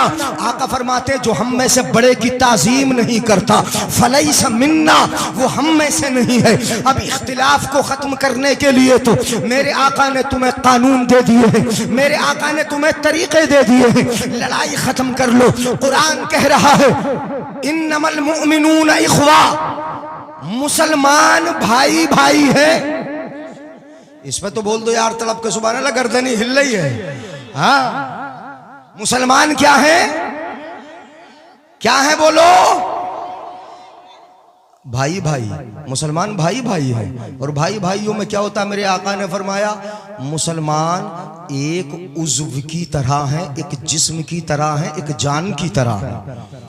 आका फरमाते जो हम में से बड़े की ताजीम नहीं करता फलैसा मिन्ना, वो हम में से नहीं है। अब इख्तिलाफ को खत्म करने के लिए तो मेरे आका ने तुम्हें कानून दे दिए हैं, मेरे आका ने तुम्हें तरीके दे दिए हैं, लड़ाई खत्म कर लो। कुरान कह रहा है इन्नमल मुमिनून इख्वा, मुसलमान भाई भाई है। इस पे तो बोल दो यार तड़प के सुभान अल्लाह, गर्दनी हिल रही है। हाँ, मुसलमान क्या है, क्या है बोलो? भाई भाई, मुसलमान भाई भाई है। और भाई भाइयों में क्या होता है? मेरे आका ने फरमाया मुसलमान एक उज़्व की तरह है, एक जिस्म की तरह है, एक जान की तरह है।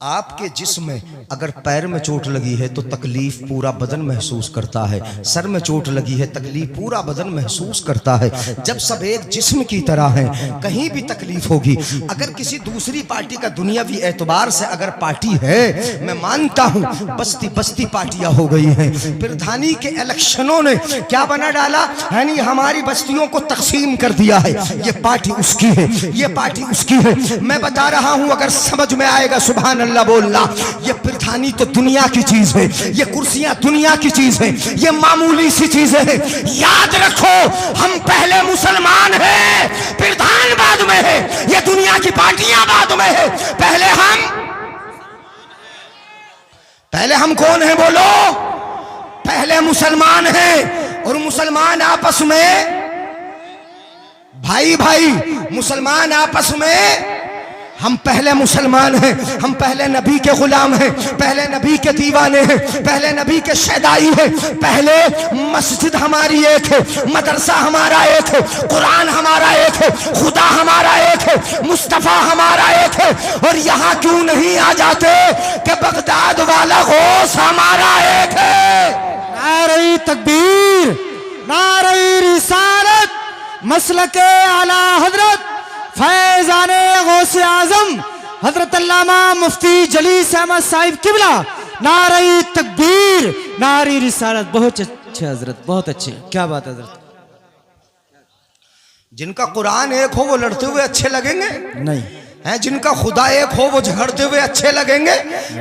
आपके जिस्म में अगर पैर में चोट लगी है तो तकलीफ पूरा बदन महसूस करता है, सर में चोट लगी है तकलीफ पूरा बदन महसूस करता है। जब सब एक जिस्म की तरह है, कहीं भी तकलीफ होगी। अगर किसी दूसरी पार्टी का दुनियावी एतबार से अगर पार्टी है, मैं मानता हूं बस्ती बस्ती पार्टियां हो गई हैं। प्रधानी के इलेक्शनों ने क्या बना डाला है, नहीं हमारी बस्तियों को तकसीम कर दिया है। ये पार्टी उसकी है, ये पार्टी उसकी है। मैं बता रहा हूं, अगर समझ में आएगा सुभान अल्लाह बोलना। ये प्रधानी तो दुनिया की चीज है, ये कुर्सियां दुनिया की चीज है, ये मामूली सी चीजें हैं। याद रखो हम पहले मुसलमान हैं, प्रधान बाद में है, ये दुनिया की पार्टियां बाद में है। पहले हम कौन है बोलो? पहले मुसलमान हैं। और मुसलमान आपस में भाई भाई, मुसलमान आपस में हम पहले मुसलमान हैं, हम पहले नबी के गुलाम हैं, पहले नबी के दीवाने हैं, पहले नबी के शहदाई हैं। पहले मस्जिद हमारी एक है, मदरसा हमारा एक है, कुरान हमारा एक है, खुदा हमारा एक है, मुस्तफा हमारा एक है। और यहाँ क्यों नहीं आ जाते कि बगदाद वाला गौस हमारा एक है। नारे तकबीर, नारे रिसालत, मसलके आला हजरत फैजाने गौसे आजम हजरत अल्लामा मुफ्ती जलीस अहमद साहिब किबला। नारे तकबीर, नारे रिसालत। बहुत अच्छे हजरत, बहुत अच्छे, क्या बात है हजरत। जिनका कुरान एक हो वो लड़ते हुए अच्छे लगेंगे नहीं है, जिनका खुदा एक हो वो झगड़ते हुए अच्छे लगेंगे,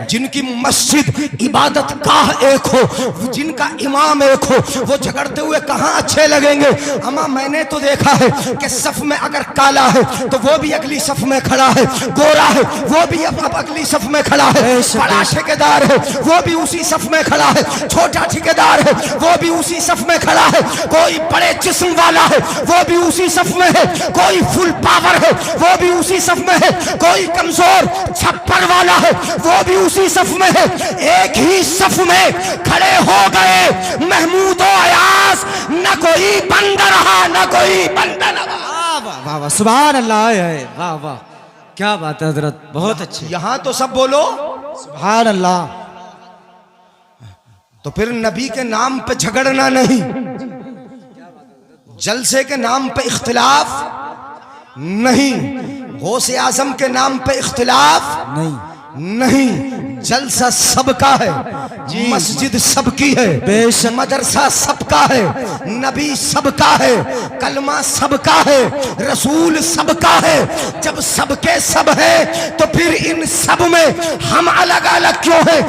जिनकी मस्जिद इबादत गाह एक हो, जिनका इमाम एक हो, वो झगड़ते हुए कहाँ अच्छे लगेंगे। अमा मैंने तो देखा है कि सफ में अगर काला है तो वो भी अगली सफ में खड़ा है, गोरा है वो भी अब अगली सफ में खड़ा है, बड़ा ठेकेदार है वो भी उसी सफ में खड़ा है, छोटा ठेकेदार है वो भी उसी सफ में खड़ा है, कोई बड़े जिस्म वाला है वो भी उसी सफ में है, कोई फुल पावर है वो भी उसी सफ में है, कोई कमजोर छप्पर वाला है वो भी उसी सफ में है। एक ही सफ में खड़े हो गए महमूद और अयास, न कोई बंदा रहा न कोई बंदा न रहा। वाह वाह वाह, सुभान अल्लाह, वाह वाह, क्या बात है हजरत, बहुत अच्छे। यहां तो सब बोलो सुभान अल्लाह। तो फिर नबी के नाम पे झगड़ना नहीं, जलसे के नाम पे इख्तिलाफ नहीं, गौसे आजम के नाम पे इख्तिलाफ नहीं। जलसा सबका है, मस्जिद सबकी है, बेशक मदरसा सबका है, नबी सबका है, कलमा सबका है, रसूल सबका है। जब सबके सब है तो फिर इन सब में हम अलग अलग क्यों हैं?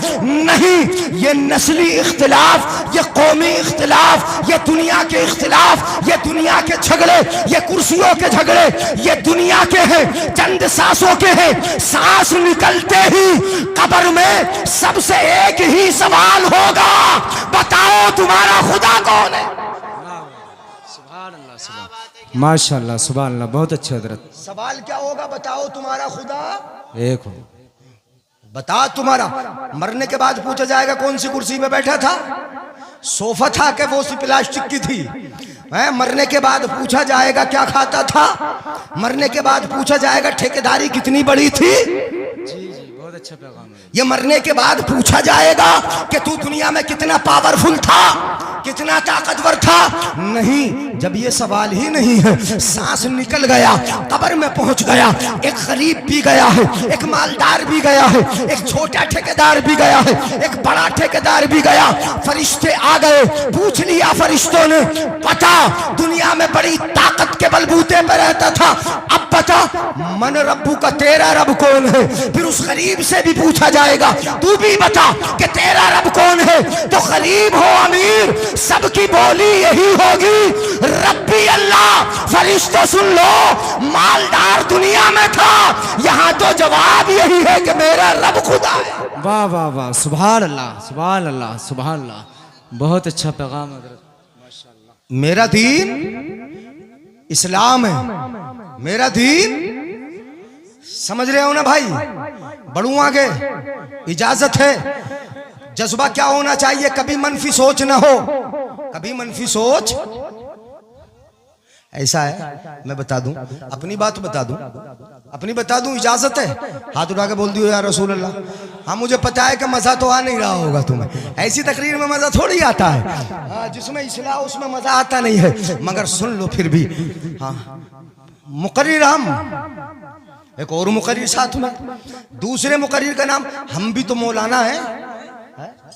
नहीं, ये नस्ली इख्तिलाफ, ये कौमी इख्तिलाफ, ये दुनिया के इख्तिलाफ, ये दुनिया के झगड़े, ये कुर्सियों के झगड़े, ये दुनिया के हैं, चंद सांसों के हैं। सांस निकलते ही कब्र में सबसे एक ही सवाल होगा, बताओ तुम्हारा खुदा कौन है? माशाअल्लाह, सुभान अल्लाह, बहुत अच्छे हजरत। सवाल क्या होगा? बताओ तुम्हारा खुदा एक हो। बता तुम्हारा। मरने के बाद पूछा जाएगा कौन सी कुर्सी पे बैठा था, सोफा था कि वो सी प्लास्टिक की थी? मरने के बाद पूछा जाएगा क्या खाता था? मरने के बाद पूछा जाएगा ठेकेदारी कितनी बड़ी थी? बहुत अच्छा पैगाम है। ये मरने के बाद पूछा जाएगा कि तू दुनिया में कितना पावरफुल था, कितना ताकतवर था? नहीं, जब ये सवाल ही नहीं है, सांस निकल गया, कब्र में पहुंच गया, एक गरीब भी गया है, एक मालदार भी गया है, एक छोटा ठेकेदार भी गया है, एक बड़ा ठेकेदार भी गया। फरिश्ते आ गए, पूछ लिया फरिश्तों ने, बता दुनिया में बड़ी ताकत के बलबूते पर रहता था, अब बता मन रब्बू का तेरा रब कौन है। फिर उस गरीब से भी पूछा जाएगा, तू भी बता कि तेरा रब कौन है। तो गरीब हो अमीर, सबकी बोली यही होगी, रब्बी अल्लाह। फरिश्ते सुन लो, मालदार दुनिया में था, यहाँ तो जवाब यही है कि मेरा रब खुदा है। वाह वाह वाह, सुभान अल्लाह, सुभान अल्लाह, सुभान अल्लाह। बहुत अच्छा पैगाम हजरत, माशाअल्लाह। मेरा दीन इस्लाम है, मेरा दीन, समझ रहे हो ना भाई। बढ़ू आगे, इजाजत है। जज्बा क्या होना चाहिए, कभी मनफी सोच ना हो, कभी मनफी सोच। ऐसा है, मैं बता दूं, अपनी बात बता दूं, अपनी बता दूं, इजाजत है। हाथ उठा के बोल दियो या रसूल अल्लाह। हाँ मुझे पता है कि मजा तो आ नहीं रहा होगा तुम्हें, ऐसी तकरीर में मजा थोड़ी आता है, जिसमें इस्लाह उसमें मजा आता नहीं है, मगर सुन लो फिर भी। हाँ मुकर्रिर हम, एक और मुकर्रिर साथ में, दूसरे मुकर्रिर का नाम, हम भी तो मौलाना है,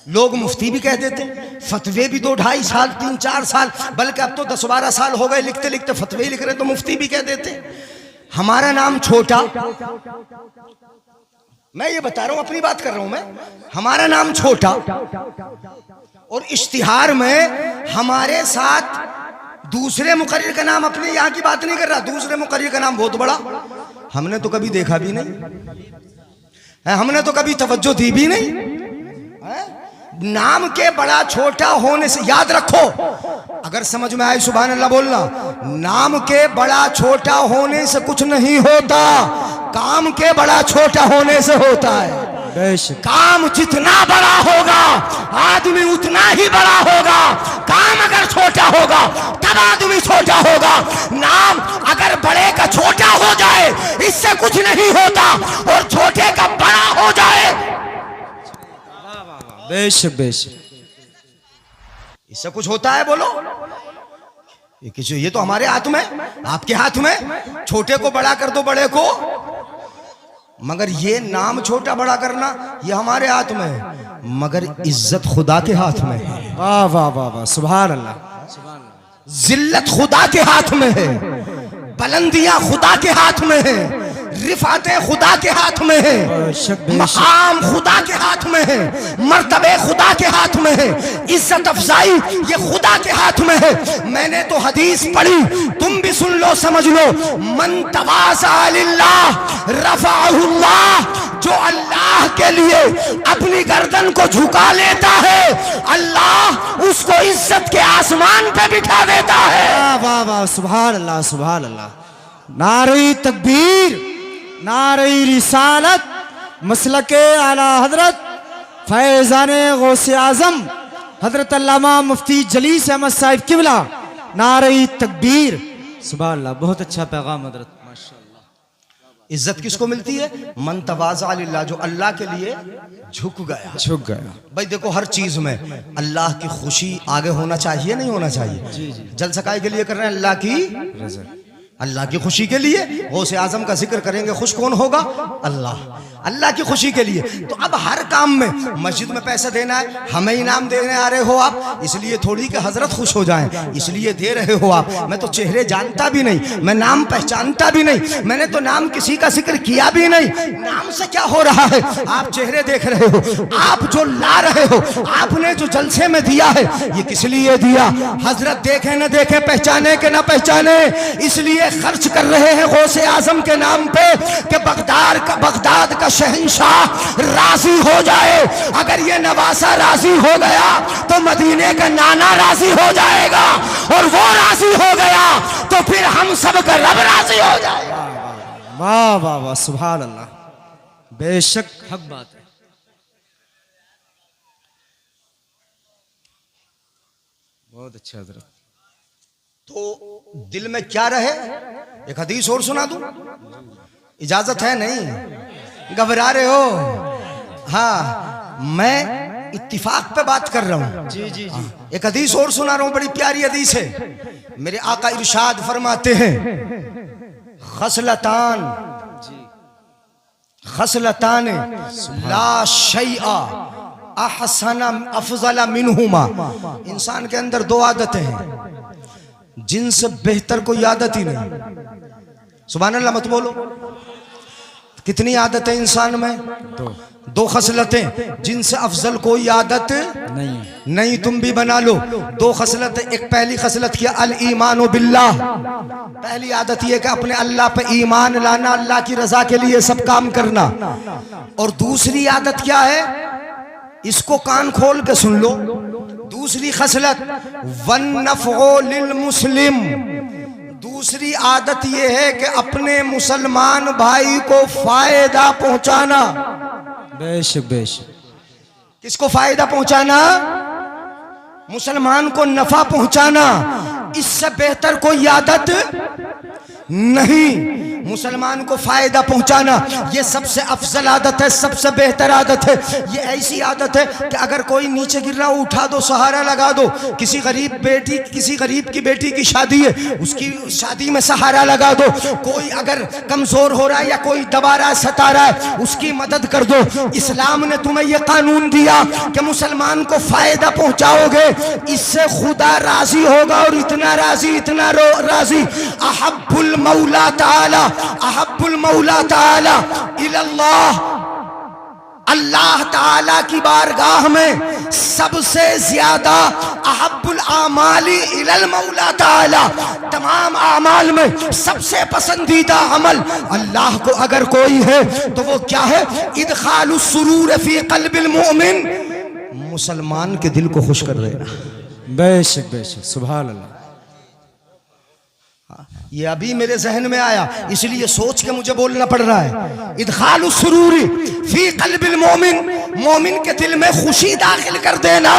लोग मुफ्ती भी कह देते, फतवे भी 2-2.5 साल 3-4 साल, बल्कि अब तो 10-12 साल हो गए लिखते लिखते फतवे लिख रहे तो मुफ्ती भी कह देते। हमारा नाम छोटा, मैं ये बता रहा हूं, अपनी बात कर रहा हूं मैं, हमारा नाम छोटा, और इश्तिहार में हमारे साथ दूसरे मुकर्रिर का नाम, अपने यहाँ की बात नहीं कर रहा, दूसरे मुकर्रिर का नाम बहुत बड़ा, हमने तो कभी देखा भी नहीं, हमने तो कभी तवज्जो दी भी नहीं। नाम के बड़ा छोटा होने से, याद रखो, अगर समझ में आए सुभान अल्लाह बोलना, नाम के बड़ा छोटा होने से कुछ नहीं होता, काम के बड़ा छोटा होने से होता है। काम जितना बड़ा होगा आदमी उतना ही बड़ा होगा, काम अगर छोटा होगा तब आदमी छोटा होगा। नाम अगर बड़े का छोटा हो जाए इससे कुछ नहीं होता, और छोटे का बड़ा हो जाए बेशक बेशक इससे कुछ होता है। बोलो, ये तो हमारे हाथ में, आपके हाथ में, छोटे को बड़ा कर दो बड़े को, मगर ये नाम छोटा बड़ा करना ये हमारे हाथ में है, मगर इज्जत खुदा के हाथ में है। वाह वाह वाह वाह, सुभान अल्लाह, सुभान अल्लाह। जिल्लत खुदा के हाथ में है, बुलंदियां खुदा के हाथ में है, रिफाते खुदा के हाथ में है, मकाम खुदा के हाथ में है, मर्तबे खुदा के हाथ में है, इज्जत अफजाई ये खुदा के हाथ में है। मैंने तो हदीस पढ़ी, तुम भी सुन लो समझ लो, मन तवाज़ा लिल्लाह रफ़अहुल्लाह, जो अल्लाह के लिए अपनी गर्दन को झुका लेता है अल्लाह उसको इज्जत के आसमान पे बिठा देता है। वाह वाह वाह, सुभान अल्लाह, सुभान अल्लाह। नारे तकबीर, नारे रिसालत, मसलके आला हजरत फैजाने गौसे आजम हजरत अल्लामा मुफ्ती जलीस अहमद साहिब किबला, नारे तकबीर, सुभान अल्लाह। बहुत अच्छा पैगाम हजरत, माशाअल्लाह। इज्जत किसको मिलती है? मन तवाज़ा लिल्लाह, जो अल्लाह के लिए झुक गया, झुक गया। भाई देखो हर चीज में अल्लाह की खुशी आगे होना चाहिए, नहीं होना चाहिए? जी जी। जलसकाई के लिए कर रहे हैं अल्लाह की रज़ा, अल्लाह की खुशी के लिए, गौसे आजम का जिक्र करेंगे, खुश कौन होगा? अल्लाह, अल्लाह की खुशी के लिए। तो अब हर काम में, मस्जिद में पैसा देना है, हमें इनाम देने आ रहे हो आप, इसलिए थोड़ी कि हजरत खुश हो जाएं, इसलिए दे रहे हो आप। मैं तो चेहरे जानता भी नहीं, मैं नाम पहचानता भी नहीं, मैंने तो नाम किसी का जिक्र किया भी नहीं, नाम से क्या हो रहा है? आप चेहरे देख रहे हो, आप जो ला रहे हो, आपने जो जलसे में दिया है, ये किस लिए दिया? हजरत देखे न देखे, पहचाने के न पहचाने, इसलिए खर्च कर रहे हैं गौसे आजम के नाम पे कि बगदाद का शहंशाह राजी हो जाए। अगर ये नवासा राजी हो गया तो मदीने का नाना राजी हो जाएगा, और वो राजी हो गया तो फिर हम सब का रब राजी हो जाएगा। वाह वाह वाह, सुभान अल्लाह, बेशक हक बात है। बहुत अच्छा हजरत। तो दिल में क्या रहे, एक हदीस और सुना दूं? इजाजत है? नहीं घबरा रहे हो? हाँ, मैं इत्तिफाक पे बात कर रहा हूं। जी जी जी। एक हदीस और सुना रहा हूं, बड़ी प्यारी हदीस है। मेरे आका इरशाद फरमाते हैं, खसलतान ला शैआ अहसना अफजला मिनहुमा। इंसान के अंदर दो आदतें हैं जिनसे बेहतर कोई आदत ही नहीं। सुभान अल्लाह मत बोलो। कितनी आदतें इंसान में? दो खसलतें जिनसे अफजल कोई आदत नहीं। तुम भी बना लो दो खसलतें। एक पहली खसलत क्या? अल ईमान बिल्लाह। पहली आदत यह कि अपने अल्लाह पे ईमान लाना, अल्लाह की रजा के लिए सब काम करना। और दूसरी आदत क्या है? इसको कान खोल के सुन लो। दूसरी खसलत वन्नफ़ो लिल मुस्लिम। दूसरी आदत यह है कि अपने मुसलमान भाई को फायदा पहुंचाना। बेशक बेशक। किसको फायदा पहुंचाना? मुसलमान को नफा पहुंचाना। इससे बेहतर कोई आदत नहीं। मुसलमान को फायदा पहुंचाना ये सबसे अफजल आदत है, सबसे बेहतर आदत है। ये ऐसी आदत है कि अगर कोई नीचे गिर रहा हो उठा दो, सहारा लगा दो। किसी गरीब की बेटी की शादी है, उसकी शादी में सहारा लगा दो। कोई अगर कमजोर हो रहा है या कोई दबा रहा है, सता रहा है, उसकी मदद कर दो। इस्लाम ने तुम्हें यह कानून दिया कि मुसलमान को फायदा पहुंचाओगे, इससे खुदा राजी होगा। और इतना राजी अहब्बुल मौला ताला इलल्लाह। अल्लाह ताला की बारगाह में सबसे ज्यादा अहब्बुल आमाली इलल मौला ताला। तमाम आमाल में सबसे पसंदीदा अमल अल्लाह को अगर कोई है तो वो क्या है? इदखालुस सुरूर फी क़ल्बिल मुमिन। मुसलमान के दिल को खुश कर देना। बेशक बेशक। सुभान अल्लाह। ये अभी मेरे जहन में आया, इसलिए सोच के मुझे बोलना पड़ रहा है। इदखालुस सुरूरी फी क़ल्बिल मोमिन। मोमिन के दिल में खुशी दाखिल कर देना,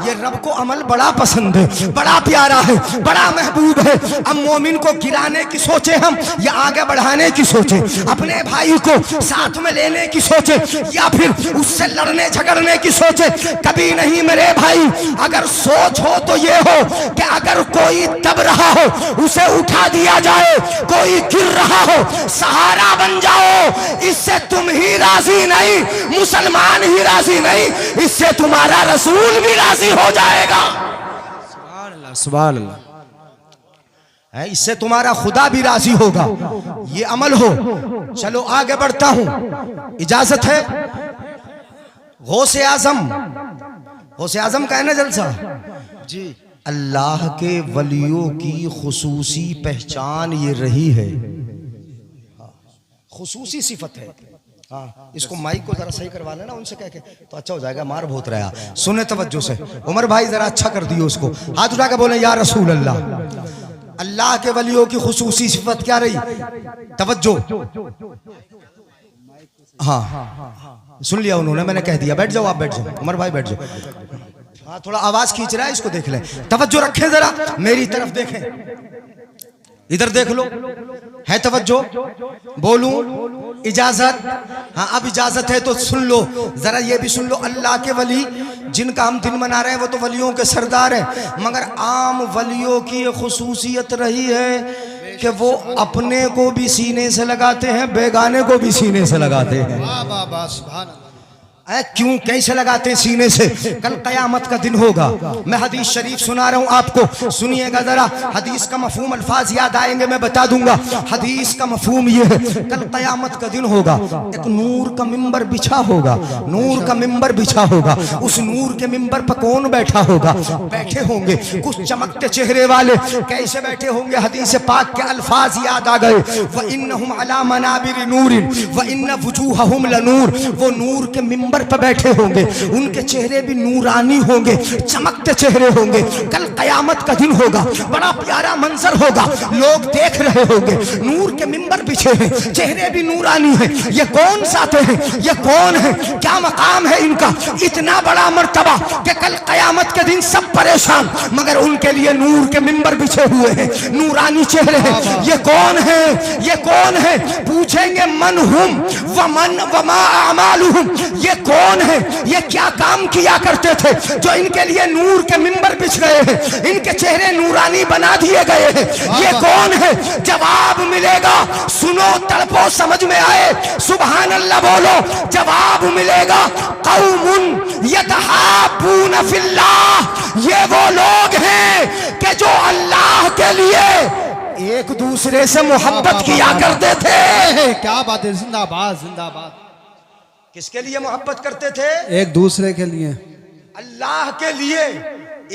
ये रब को अमल बड़ा पसंद है, बड़ा प्यारा है, बड़ा महबूब है। अब मोमिन को गिराने की सोचे हम या आगे बढ़ाने की सोचे? अपने भाई को साथ में लेने की सोचे या फिर उससे लड़ने झगड़ने की सोचे? कभी नहीं मेरे भाई। अगर सोच हो तो ये हो कि अगर कोई दब रहा हो उसे उठा दिया जाए, कोई गिर रहा हो सहारा बन जाओ। इससे तुम ही राजी नहीं, मुसलमान ही राजी नहीं, इससे तुम्हारा रसूल भी राजी हो जाएगा। सुभान अल्लाह सुभान अल्लाह। इससे तुम्हारा खुदा भी राजी होगा। ये अमल हो। चलो आगे बढ़ता हूं, इजाजत है। गौसे आजम का है ना जलसा जी। अल्लाह के वलियों की खुसूसी पहचान ये रही है, खुसूसी सिफत है। हाँ, इसको माइक को जरा सही करवा लेना उनसे कह के, तो अच्छा हो जाएगा। मार बहुत रहा। सुने तवज्जो से। उमर भाई जरा अच्छा कर दियो उसको। हाथ उठा के बोले या रसूल अल्लाह। अल्लाह के वलियों की खुसूसी सिफत क्या रही? तवज्जो। हाँ सुन लिया उन्होंने, मैंने कह दिया। बैठ जाओ, आप बैठ जाओ। उमर भाई बैठ जाओ। हाँ थोड़ा आवाज खींच रहा है, इसको देख ले। तवज्जो रखें जरा, मेरी तरफ देखें, इधर देख लो। है तवज्जो? बोलूं? इजाजत? हाँ अब इजाजत है तो सुन लो जरा, ये भी सुन लो। अल्लाह के वली जिनका हम दिन मना रहे हैं वो तो वलियों के सरदार हैं, मगर आम वलियों की खुसूसियत रही है कि वो अपने को भी सीने से लगाते हैं, बेगाने को भी सीने से लगाते हैं। क्यों, कैसे लगाते हैं सीने से? कल कयामत का दिन होगा। मैं हदीस शरीफ सुना रहा हूं आपको, सुनिएगा जरा। हदीस का मफहूम अल्फाज याद आएंगे, मैं बता दूंगा। हदीस का मफहूम ये है, कल कयामत का दिन होगा, एक नूर का मिंबर बिछा होगा, नूर का मिंबर बिछा होगा। उस नूर के मिंबर पर कौन बैठा होगा? बैठे होंगे कुछ चमकते चेहरे वाले। कैसे बैठे होंगे? हदीस पाक के अल्फाज याद आ गए। व इन्नहुम अला मनाबिर नूरिन व इन्न वुजूहहुम लनूर। वो नूर के मिंबर पर बैठे होंगे, उनके चेहरे भी नूरानी होंगे, चमकते चेहरे होंगे। कल कयामत का दिन होगा, बड़ा प्यारा मंजर होगा, लोग देख रहे होंगे। नूर के मिंबर बिछे हैं, चेहरे भी नूरानी हैं। ये कौन साथे हैं? ये कौन है? क्या मकाम है इनका? इतना बड़ा मर्तबा कि कल कयामत के दिन सब परेशान, मगर उनके लिए नूर के मिंबर बिछे हुए हैं, नूरानी चेहरे हैं। ये कौन है? ये कौन है? पूछेंगे मन हुम व मन व मा अमालुहुम। ये कौन है, ये क्या काम किया करते थे जो इनके लिए नूर के मिंबर बिछ गए हैं, इनके चेहरे नूरानी बना दिए गए हैं, ये कौन है? जवाब मिलेगा, सुनो तड़पो समझ में आए, सुभान अल्लाह बोलो, जवाब मिलेगा। कौमुन यतहाबून फिल्लाह, ये वो लोग हैं कि जो अल्लाह के लिए एक दूसरे से मोहब्बत किया करते थे। क्या बात है, जिंदाबाद जिंदाबाद। किसके लिए मोहब्बत करते थे? एक दूसरे के लिए, अल्लाह के लिए,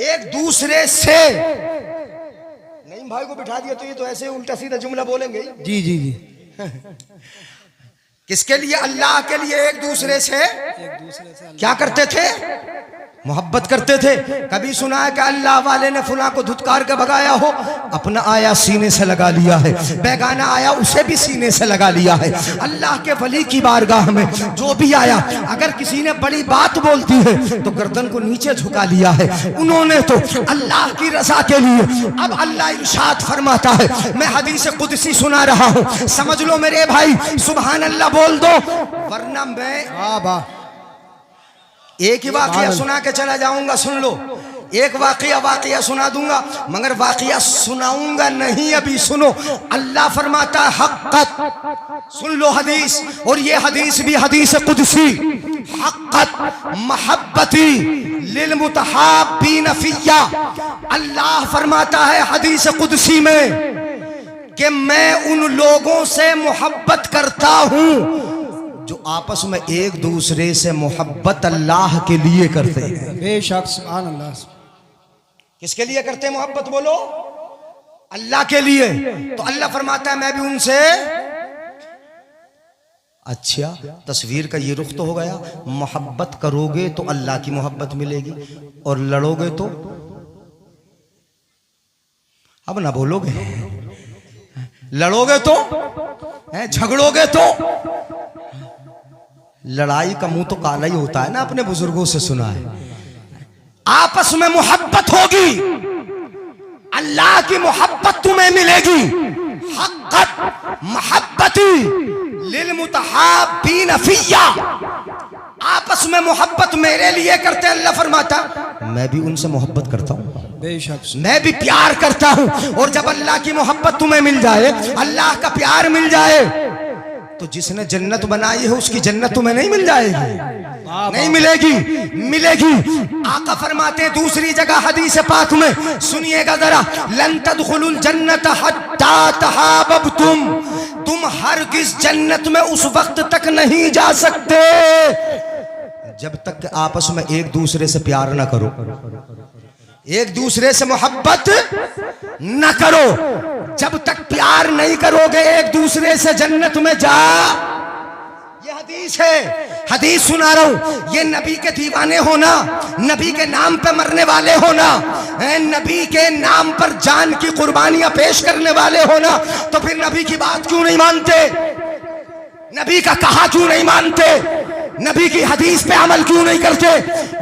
एक दूसरे से। नहीं भाई को बिठा दिया तो ये तो ऐसे उल्टा सीधा जुमला बोलेंगे। जी जी जी। किसके लिए? अल्लाह के लिए एक दूसरे से क्या करते थे? मोहब्बत करते थे। कभी सुना है कि अल्लाह वाले ने फुला को धुतकार के भगाया हो? अपना आया सीने से लगा लिया है, बेगाना आया उसे भी सीने से लगा लिया है। अल्लाह के वली की बारगाह में जो भी आया, अगर किसी ने बड़ी बात बोलती है तो गर्दन को नीचे झुका लिया है। उन्होंने तो अल्लाह की रजा के लिए। अब अल्लाह इरशाद फरमाता है, मैं हदीस कुदसी सुना रहा हूँ, समझ लो मेरे भाई, सुभान अल्लाह बोल दो, वरना मैं एक ही वाकया सुना के चला जाऊंगा। सुन लो, एक वाकया सुना दूंगा, मगर वाकया सुनाऊंगा नहीं, अभी सुनो। अल्लाह फरमाता है हक़्क़त, सुन लो हदीस, और ये हदीस भी हदीस कुदसी, हक़्क़त महब्बती लिल मुतहाब्बीन फिय्या। अल्लाह फरमाता है हदीस कुदसी में कि मैं उन लोगों से मोहब्बत करता हूं जो आपस में एक दूसरे से मोहब्बत अल्लाह के लिए करते हैं। बेशक, सुभान अल्लाह। किसके लिए करते हैं मोहब्बत? बोलो, अल्लाह के लिए। तो अल्लाह फरमाता है मैं भी उनसे। अच्छा, तस्वीर का ये रुख तो हो गया, मोहब्बत करोगे तो अल्लाह की मोहब्बत मिलेगी, और लड़ोगे तो अब ना बोलोगे, लड़ोगे तो, झगड़ोगे तो। लड़ाई का मुंह तो काला ही होता है ना, अपने बुजुर्गों से सुना है। आपस में मोहब्बत होगी, अल्लाह की मोहब्बत तुम्हें मिलेगी। हक़्क़त महब्बती लिल मुतहाब्बीन फिय्या, आपस में मोहब्बत मेरे लिए करते। अल्लाह फरमाता मैं भी उनसे मोहब्बत करता हूँ, बेशक मैं भी प्यार करता हूँ। और जब अल्लाह की मोहब्बत तुम्हें मिल जाए, अल्लाह का प्यार मिल जाए, तो जिसने जन्नत बनाई है उसकी जन्नत तुम्हें नहीं मिल जाएगी? नहीं मिलेगी, मिलेगी। आका फरमाते दूसरी जगह हदीस पाक में, सुनिएगा जरा, लन तदखुलुल जन्नत हत्ता तहाबबतुम, तुम हरगिज़ जन्नत में उस वक्त तक नहीं जा सकते जब तक कि आपस में एक दूसरे से प्यार ना करो, एक दूसरे से मोहब्बत न करो। जब तक प्यार नहीं करोगे एक दूसरे से, जन्नत में जा। ये हदीस है, हदीस सुना रहा हूं। ये नबी के दीवाने होना, नबी के नाम पे मरने वाले होना, नबी के नाम पर जान की कुर्बानियां पेश करने वाले होना, तो फिर नबी की बात क्यों नहीं मानते? नबी का कहा क्यों नहीं मानते? नबी की हदीस पे अमल क्यों नहीं करते?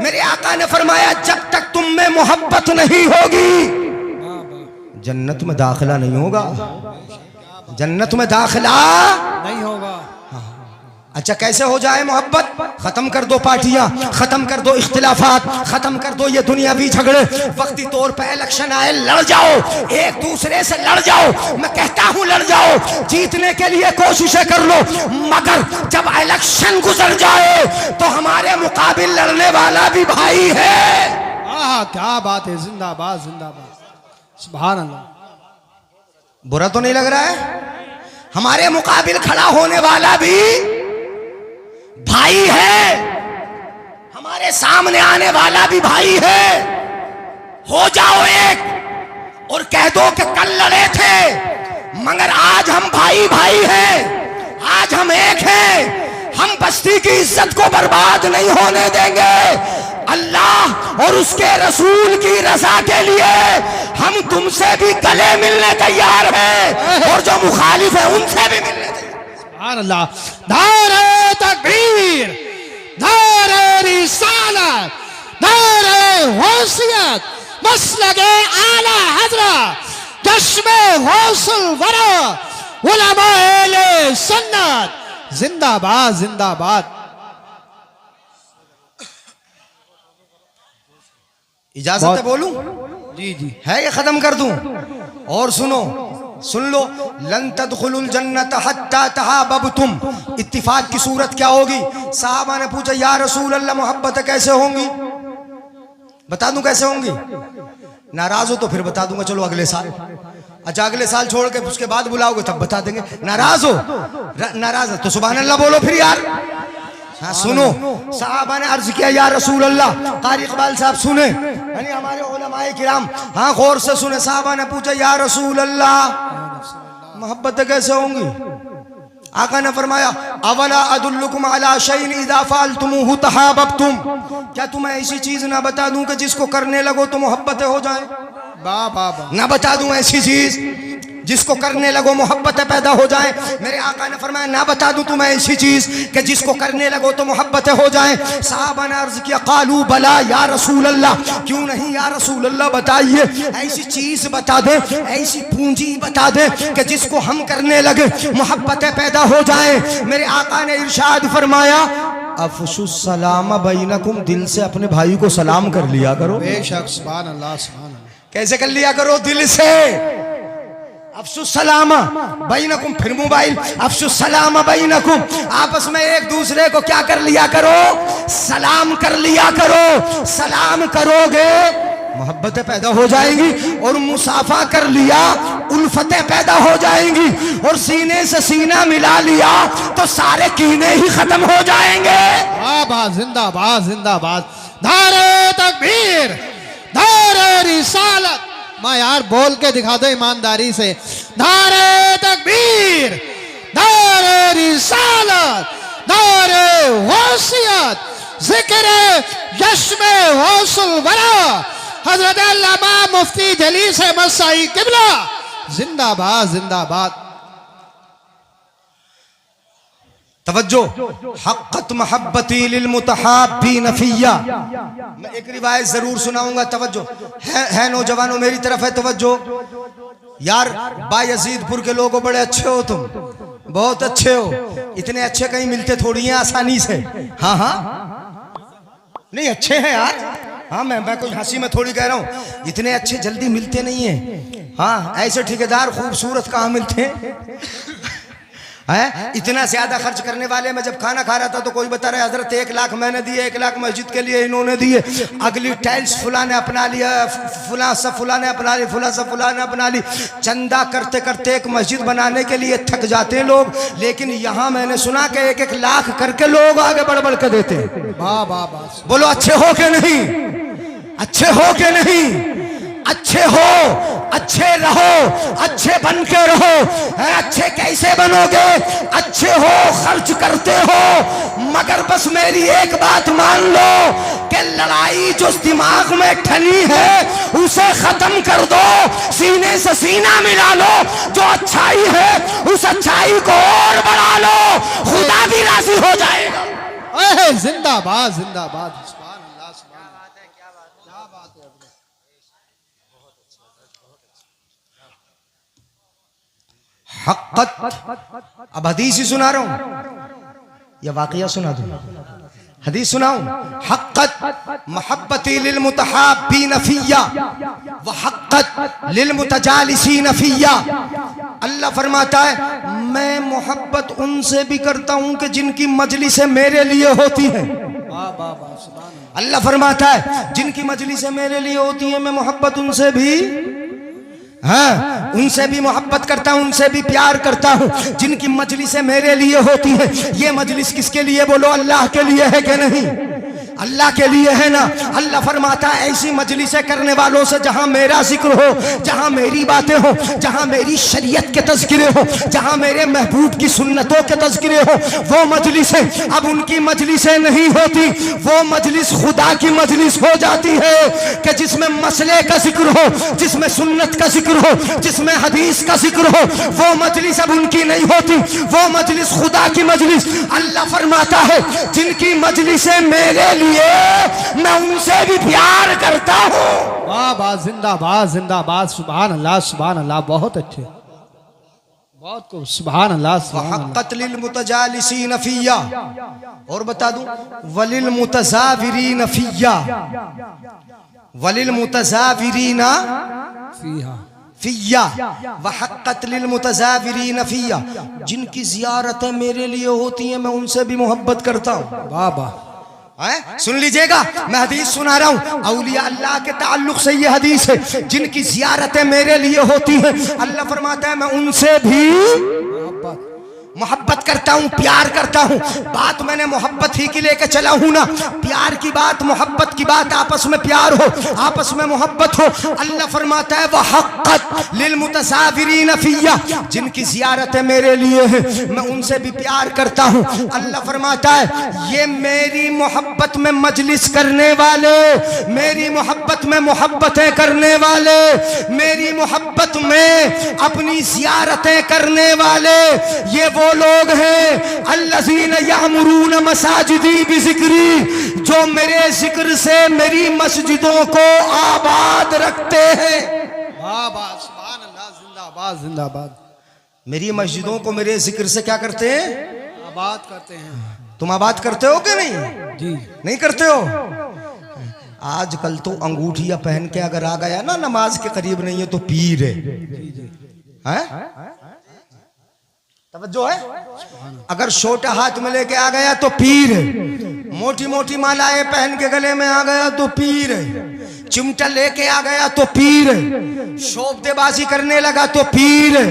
मेरे आका ने फरमाया जब तक तुम में मोहब्बत नहीं होगी जन्नत में दाखिला नहीं होगा, जन्नत में दाखिला नहीं होगा। अच्छा, कैसे हो जाए मोहब्बत? खत्म कर दो पार्टियां, खत्म कर दो इख्तिलाफात, खत्म कर दो ये दुनियावी झगड़े। वक्ती तौर पे इलेक्शन आए, लड़ जाओ, एक दूसरे से लड़ जाओ। मैं कहता हूं लड़ जाओ, जीतने के लिए कोशिशें कर लो, मगर जब इलेक्शन गुजर जाए तो हमारे मुकाबिल लड़ने वाला भी भाई है। क्या बात है, जिंदाबाद जिंदाबाद, सुभान अल्लाह। बुरा तो नहीं लग रहा है? हमारे मुकाबिल खड़ा होने वाला भी भाई है, हमारे सामने आने वाला भी भाई है। हो जाओ एक और कह दो कि कल लड़े थे मगर आज हम भाई भाई हैं, आज हम एक हैं। हम बस्ती की इज्जत को बर्बाद नहीं होने देंगे। अल्लाह और उसके रसूल की रजा के लिए हम तुमसे भी गले मिलने तैयार हैं और जो मुखालिफ है उनसे भी मिलने तैयार। सुभान अल्लाह। नारे तकबीर, नारे रिसालत, नारे गौसियत, मसलके आला हज़रत, चश्मे गौसुल वरा, उलमाए सुन्नत, जिंदाबाद जिंदाबाद। इजाजत है बोलूं? जी जी है ये खत्म कर दूं? और सुनो, सुन लो, लन तदखुलुल जन्नत हत्ता तहाबबतुम। इत्तिफाक की सूरत क्या होगी? साहबा ने पूछा या रसूल अल्लाह मोहब्बत कैसे होंगी? बता दूं कैसे होंगी? नाराज हो तो फिर बता दूंगा, चलो अगले साल। अच्छा अगले साल छोड़ के उसके बाद बुलाओगे तब बता देंगे। नाराज हो, नाराज है तो सुभान अल्लाह बोलो फिर यार। हाँ सुनो, साहबा ने अर्ज किया या रसूल अल्लाह, कारी इकबाल साहब सुने, यानी हमारे उलमाए किराम, हाँ गौर से सुने। साहबा ने पूछा या रसूल अल्लाह मोहब्बत कैसे होंगी? आका ने फरमाया अवला अदुल्लुकुम अला शैइन इज़ा फ़अलतुमूहु तहाबबतुम। क्या तुम्हें ऐसी चीज ना बता दूं कि जिसको करने लगो तो मोहब्बतें हो जाए? वाह वाह वाह। ना बता दूं ऐसी चीज जिसको करने लगो मोहब्बतें पैदा हो जाएं? मेरे आका ने फरमाया ना बता दूं तुम्हें ऐसी चीज कि जिसको करने लगो तो मोहब्बतें हो जाएं? साहबा ने अर्ज किया कालू बला या रसूल अल्लाह, क्यों नहीं या रसूल अल्लाह, बताइए ऐसी चीज बता दे, ऐसी पूंजी बता दे कि जिसको हम करने लगे मोहब्बतें पैदा हो जाएं। मेरे आका ने इरशाद फरमाया अफशुस सलाम बैनकुम, दिल से अपने भाई को सलाम कर लिया करो। बेशक सुभान अल्लाह सुभान अल्लाह। कैसे कर लिया करो? दिल से। अफसुस सलामा बैनकुम, फिर मोबाइल अफसुस सलामा बैनकुम, आपस में एक दूसरे को क्या कर लिया करो? सलाम कर लिया करो। सलाम करोगे मोहब्बतें पैदा हो जाएंगी, और मुसाफा कर लिया उल्फतें पैदा हो जाएंगी, और सीने से सीना मिला लिया तो सारे कीने ही खत्म हो जाएंगे। वाह जिंदाबाद जिंदाबाद। नारे तकबीर, नारे रिसालत। मैं यार बोल के दिखा दो ईमानदारी से। नारे तकबीर, नारे रिसालत, नारे वसीयत, जिक्र यश्मे गौसुल वरा हजरत अल्लामा मुफ्ती जलीस अहमद साई किबला जिंदाबाद जिंदाबाद। तवज्जो, हक़्क़त मोहब्बती लिल मुतहाब्बीन फ़िय्या। मैं एक रिवायत जरूर सुनाऊंगा, तवज्जो है नौजवानों मेरी तरफ है तवज्जो। यार बायजीदपुर के लोगों बड़े अच्छे हो तुम, बहुत अच्छे हो, इतने अच्छे कहीं मिलते थोड़ी हैं आसानी से। हाँ हाँ नहीं अच्छे हैं यार, हाँ मैं कोई हंसी में थोड़ी कह रहा हूँ, इतने अच्छे जल्दी मिलते नहीं है। हाँ ऐसे ठेकेदार खूबसूरत कहाँ मिलते हैं? है इतना ज्यादा खर्च करने वाले। मैं जब खाना खा रहा था तो कोई बता रहा है हजरत 1 लाख मैंने दिए, 1 लाख मस्जिद के लिए इन्होंने दिए, अगली टाइल्स फुला ने अपना लिया, फुला सब फुला ने अपना ली, फुला सब फुला ने अपना ली। चंदा करते करते एक मस्जिद बनाने के लिए थक जाते हैं लोग, लेकिन यहाँ मैंने सुना कि 1-1 लाख करके लोग आगे बढ़ बढ़ कर देते हैं। वाह वाह वाह। बोलो अच्छे हो के नहीं? अच्छे हो के नहीं? अच्छे हो, अच्छे रहो, अच्छे बन के रहो। अच्छे कैसे बनोगे? अच्छे हो, खर्च करते हो, मगर बस मेरी एक बात मान लो कि लड़ाई जो दिमाग में ठनी है उसे खत्म कर दो, सीने से सीना मिला लो। जो अच्छाई है उस अच्छाई को और बढ़ा लो, खुदा भी राजी हो जाएगा। जिंदाबाद जिंदाबाद। हक़्क़त, अब हदीस ही सुना रहा हूं या वाक़या सुना दूं? हदीस सुनाऊं। हक़्क़त मोहब्बती लिल मुतहाब्बीन फ़िय्या व हक़्क़त लिल मुतजालिसीन फ़िय्या। अल्लाह फरमाता है मैं मोहब्बत उनसे भी करता हूं कि जिनकी मजलिसें मेरे लिए होती हैं। अल्लाह फरमाता है जिनकी मजलिसें मेरे लिए होती हैं मैं मोहब्बत उनसे भी, हाँ उनसे भी मोहब्बत करता हूँ, उनसे भी प्यार करता हूँ। जिनकी मजलिसें मेरे लिए होती हैं, ये मजलिस किसके लिए? बोलो अल्लाह के लिए है कि नहीं? अल्लाह के लिए है ना। अल्लाह फरमाता है ऐसी मजलिसें करने वालों से जहां मेरा जिक्र हो, जहां मेरी बातें हो, जहां मेरी शरीयत के तज़किरे हो, जहां मेरे महबूब की सुन्नतों के तज़किरे हो, वो मजलिसें अब उनकी मजलिसें नहीं होती। वो मजलिस खुदा की मजलिस हो जाती है कि जिसमें मसले का जिक्र हो, जिसमें सुन्नत का जिक्र हो, जिसमें हदीस का जिक्र हो। वो मजलिस अब उनकी नहीं होती, वो मजलिस खुदा की मजलिस। अल्लाह फरमाता है जिनकी मजलिसें मेरे लिए मैं उनसे भी प्यार करता हूँ। वाह वाह जिंदाबाद जिंदाबाद। सुभान अल्लाह सुभान अल्लाह। बहुत अच्छे, बहुत को सुभान अल्लाह सुभान अल्लाह। हक़्क़त लिल मुतजालिसीन फ़िय्या, और बता दूं वलिल मुतज़ाविरीन फ़िय्या। वलिल मुतज़ाविरीना फीहा फिया वहक्कत लिल मुतज़ाविरीन फिया, जिनकी जियारतें मेरे लिए होती हैं मैं उनसे भी मोहब्बत करता हूँ। बाबा सुन लीजिएगा, मैं हदीस सुना रहा हूँ, औलिया अल्लाह के ताल्लुक से ये हदीस है, जिनकी जियारतें मेरे लिए होती हैं अल्लाह फरमाता है मैं उनसे भी मोहब्बत करता हूँ, प्यार करता हूँ। बात मैंने मोहब्बत ही की लेके चला हूँ ना, प्यार की बात, मोहब्बत की बात, आपस में प्यार हो, आपस में मोहब्बत हो। अल्लाह फरमाता है वहक्कत लिल मुतज़ाविरीन फिया, जिनकी जियारतें मेरे लिए हैं मैं उनसे भी प्यार करता हूँ। अल्लाह फरमाता है ये मेरी मोहब्बत में मजलिस करने वाले, मेरी मोहब्बत में मोहब्बतें करने वाले, मेरी मोहब्बत में अपनी जियारतें करने वाले, ये वो लोग हैं अल्लज़ीना यअमुरून मसाजिदी बिज़िक्री, जो मेरे जिक्र से मेरी मस्जिदों को आबाद रखते हैं। बाबा सुभान अल्लाह, जिंदाबाद जिंदाबाद। मेरी मस्जिदों को मेरे जिक्र से क्या करते हैं? आबाद करते हैं। तुम आबाद करते हो कि नहीं? जी नहीं करते हो? आजकल तो अंगूठियां पहन के अगर आ गया ना नमाज के करीब नहीं है तो पीर है। तवज्जो है? अगर छोटा हाथ में लेके आ गया तो पीर है, मोटी मोटी मालाएं पहन के गले में आ गया तो पीर है, चिमटा लेके आ गया तो पीर है, शोबदेबाजी करने लगा तो पीर है।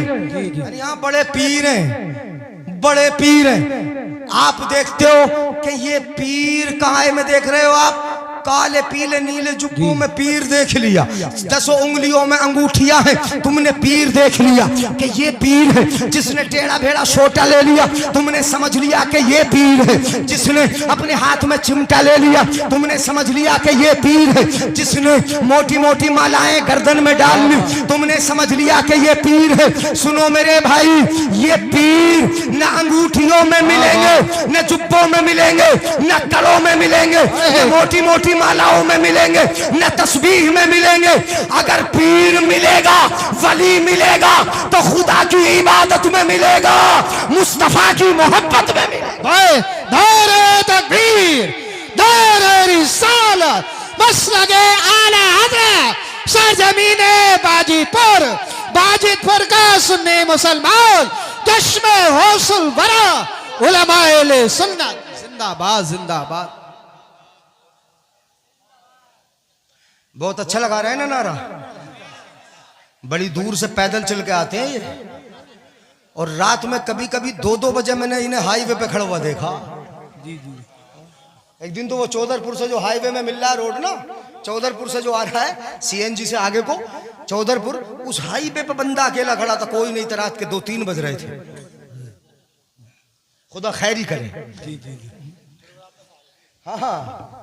यहाँ बड़े पीर हैं, बड़े पीर हैं। आप देखते हो कि ये पीर कहाँ है? में देख रहे हो आप काले पीले नीले जुब्बों में पीर देख लिया, 10 उंगलियों में अंगूठियां हैं, तुमने पीर देख लिया कि ये पीर है। जिसने टेढ़ा भेड़ा छोटा ले लिया तुमने समझ लिया कि ये पीर है। जिसने अपने हाथ में चिमटा ले लिया तुमने समझ लिया कि ये पीर है। जिसने मोटी मोटी मालाएं गर्दन में डाल ली तुमने समझ लिया कि ये पीर है। सुनो मेरे भाई, ये पीर न अंगूठियों में मिलेंगे, न जुब्बों में मिलेंगे, न कड़ों में मिलेंगे, न मोटी मोटी मालाओं में मिलेंगे, न तस्बीह में मिलेंगे। अगर पीर मिलेगा, वली मिलेगा तो खुदा की इबादत में मिलेगा, मुस्तफा की मोहब्बत में मिलेगा। नारे तकबीर, नारे रिसालत, मसलके आला हज़रत सरजमीने बाजिदपुर, बाजिदपुर का सुन्नी मुसलमान, चश्मे हौसल वरा, उलमाए सुन्नत, जिंदाबाद जिंदाबाद। बहुत अच्छा लगा रहे हैं ना नारा? बड़ी दूर से पैदल चल के आते हैं ये, और रात में कभी कभी 2-2 बजे मैंने इन्हें हाईवे पे खड़ा हुआ देखा। जी जी। एक दिन तो वो चौधरपुर से जो हाईवे में मिल रहा है रोड ना, चौधरपुर से जो आ रहा है सीएनजी से आगे को चौधरपुर, उस हाईवे पे बंदा अकेला खड़ा था, कोई नहीं था। रात के 2-3 बज रहे थे। खुदा खैर ही करे। जी जी। हाँ हाँ,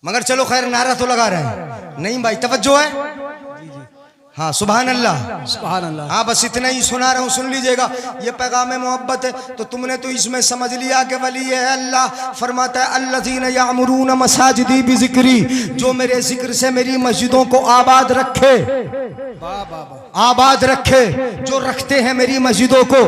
मगर चलो खैर, नारा तो लगा रहे हैं। नहीं भाई, तवज्जो है? हाँ, सुभान अल्लाह, सुभान अल्लाह। हाँ, बस इतना ही सुना रहा हूँ, सुन लीजिएगा। ये पैगाम मोहब्बत है तो तुमने तो इसमें समझ लिया कि वली है अल्लाह। फरमाता है अल्लज़ीना यअमुरून मसाजिदी बिज़िक्री, जो मेरे जिक्र से मेरी मस्जिदों को आबाद रखे, आबाद रखे, जो रखते हैं मेरी मस्जिदों को,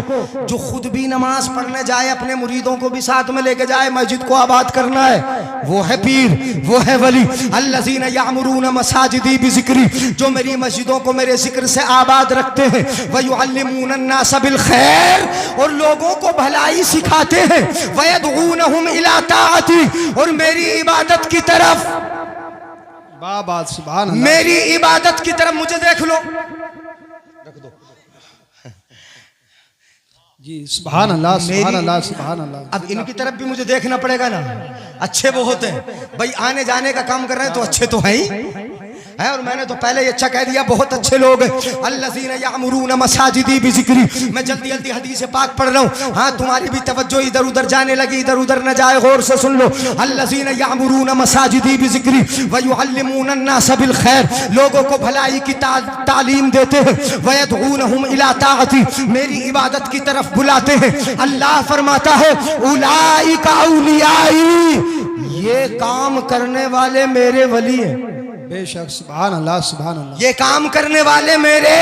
जो खुद भी नमाज पढ़ने जाए, अपने मुरीदों को भी साथ में लेके जाए, मस्जिद को आबाद करना है, वो है पीर, वो है वली। अल्लज़ीना यअमुरून मसाजिदी बिज़िक्री, जो मेरी मस्जिदों को मेरे जिक्र से आबाद रखते हैं, वयुअल्लिमून अन्नास बिल खैर, और लोगों को भलाई सिखाते हैं, वयदऊनहुम इला ताअती, और मेरी इबादत की तरफ, बाबा सुभान अल्लाह, मेरी इबादत की तरफ, मुझे देख लो, रख दो जी, सुभान अल्लाह, सुभान अल्लाह, सुभान अल्लाह। अब इनकी तरफ भी मुझे देखना पड़ेगा ना। अच्छे वो होते हैं भाई, आने जाने का काम कर रहे हैं तो अच्छे तो हैं ही है। और मैंने तो पहले ही अच्छा कह दिया, बहुत अच्छे लोग हैं। अल्लज़ीना यअमुरून मसाजिदी बिज़िक्री, मैं जल्दी जल्दी हदीस पाक पढ़ रहा हूँ। हाँ, तुम्हारी भी तवज्जो इधर उधर जाने लगी, इधर उधर न जाए, गौर से सुन लो। अल्लज़ीना यअमुरून मसाजिदी बिज़िक्री वयुअल्लिमून अन्नास बिल खैर, लोगों को भलाई की तालीम देते हैं, वयदऊनहुम इला ताअती, मेरी इबादत की तरफ बुलाते हैं। अल्लाह फरमाता है उलाइका औलियाई, ये काम करने वाले मेरे वली हैं। बेशक, सुभान अल्लाह, सुभान अल्लाह। ये काम करने वाले मेरे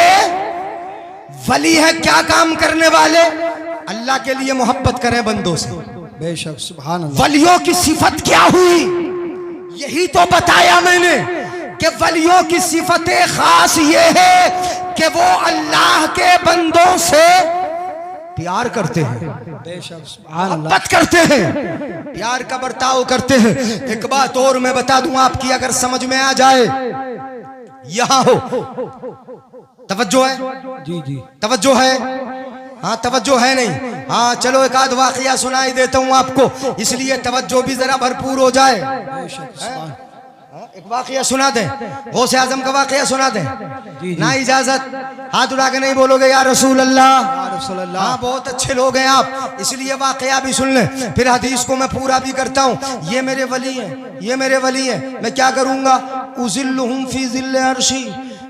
वली है। क्या काम करने वाले? अल्लाह के लिए मोहब्बत करें बंदों से। बेशक, सुभान अल्लाह। वलियों की सिफत क्या हुई? यही तो बताया मैंने कि वलियों की सिफतें खास ये है कि वो अल्लाह के बंदों से प्यार करते हैं, मोहब्बत करते हैं, प्यार का बर्ताव करते हैं। एक बात और मैं बता दूं आपकी, अगर समझ में आ जाए, यहां हो, तवज्जो है जी जी, तवज्जो है, हाँ तवज्जो है नहीं, हाँ चलो एक आध वाकया सुनाई देता हूँ आपको, इसलिए तवज्जो भी जरा भरपूर हो जाए। एक वाकया सुना दें, गौसे आजम का वाकया सुना दें, ना इजाजत, हाथ उठा के नहीं बोलोगे या रसूल अल्लाह, हाँ बहुत अच्छे लोग हैं आप, इसलिए वाकया भी सुन लें, फिर हदीस को मैं पूरा भी करता हूँ। ये मेरे वली हैं, ये मेरे वली हैं, मैं क्या करूँगा, उज़िल्लुहुम फी ज़िल्ले अर्शी,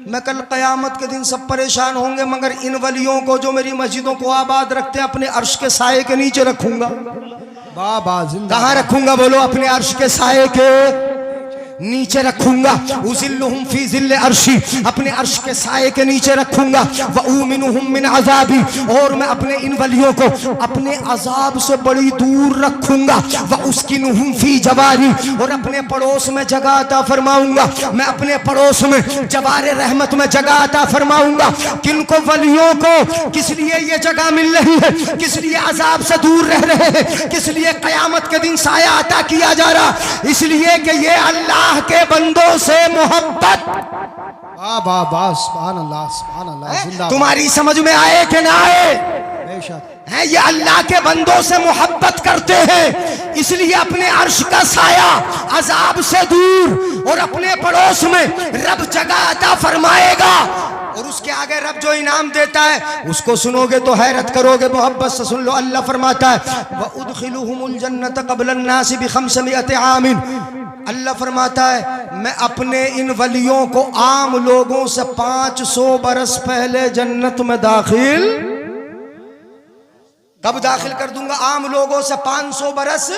मैं कल क़यामत के दिन सब परेशान होंगे, मगर इन वलियों को जो मेरी मस्जिदों को आबाद रखते हैं अपने अर्श के साये के नीचे रखूंगा। बाबा जिंदा, कहाँ रखूंगा बोलो, अपने अर्श के साये के नीचे रखूंगा। उज़िल्लुहुम फी ज़िल्ले अर्शी, अपने अर्श के साये के नीचे रखूंगा। व उमिनुहुम मिन अज़ाबी, और मैं अपने इन वलियों को अपने अजाब से बड़ी दूर रखूंगा। व उस्किनुहुम फी जवारी, और अपने पड़ोस में जगह अता फरमाऊंगा, मैं अपने पड़ोस में जवारे रहमत में जगह अता फरमाऊंगा। किनको, वलियों को, किस लिए ये जगह मिल रही है, किस लिए अजाब से दूर रह रहे हैं, किस लिए क़यामत के दिन साया अता किया जा रहा, इसलिए कि ये अल्लाह के बंदों से मोहब्बत। तुम्हारी समझ में आए कि ना आए, है ये अल्लाह के बंदों से मोहब्बत करते हैं, इसलिए अपने अर्श का साया अजाब से दूर, और अपने पड़ोस में रब जगह अता फरमाएगा। और उसके आगे रब जो इनाम देता है उसको सुनोगे तो हैरत करोगे, मोहब्बत से सुन लो। अल्लाह फरमाता है व उदखिलुहुमुल जन्नत क़ब्ल अन्नास बि500 आमिन, अल्लाह फरमाता है मैं अपने इन वलियों को आम लोगों से 500 बरस पहले जन्नत में दाखिल, कब दाखिल कर दूंगा, आम लोगों से 500 बरस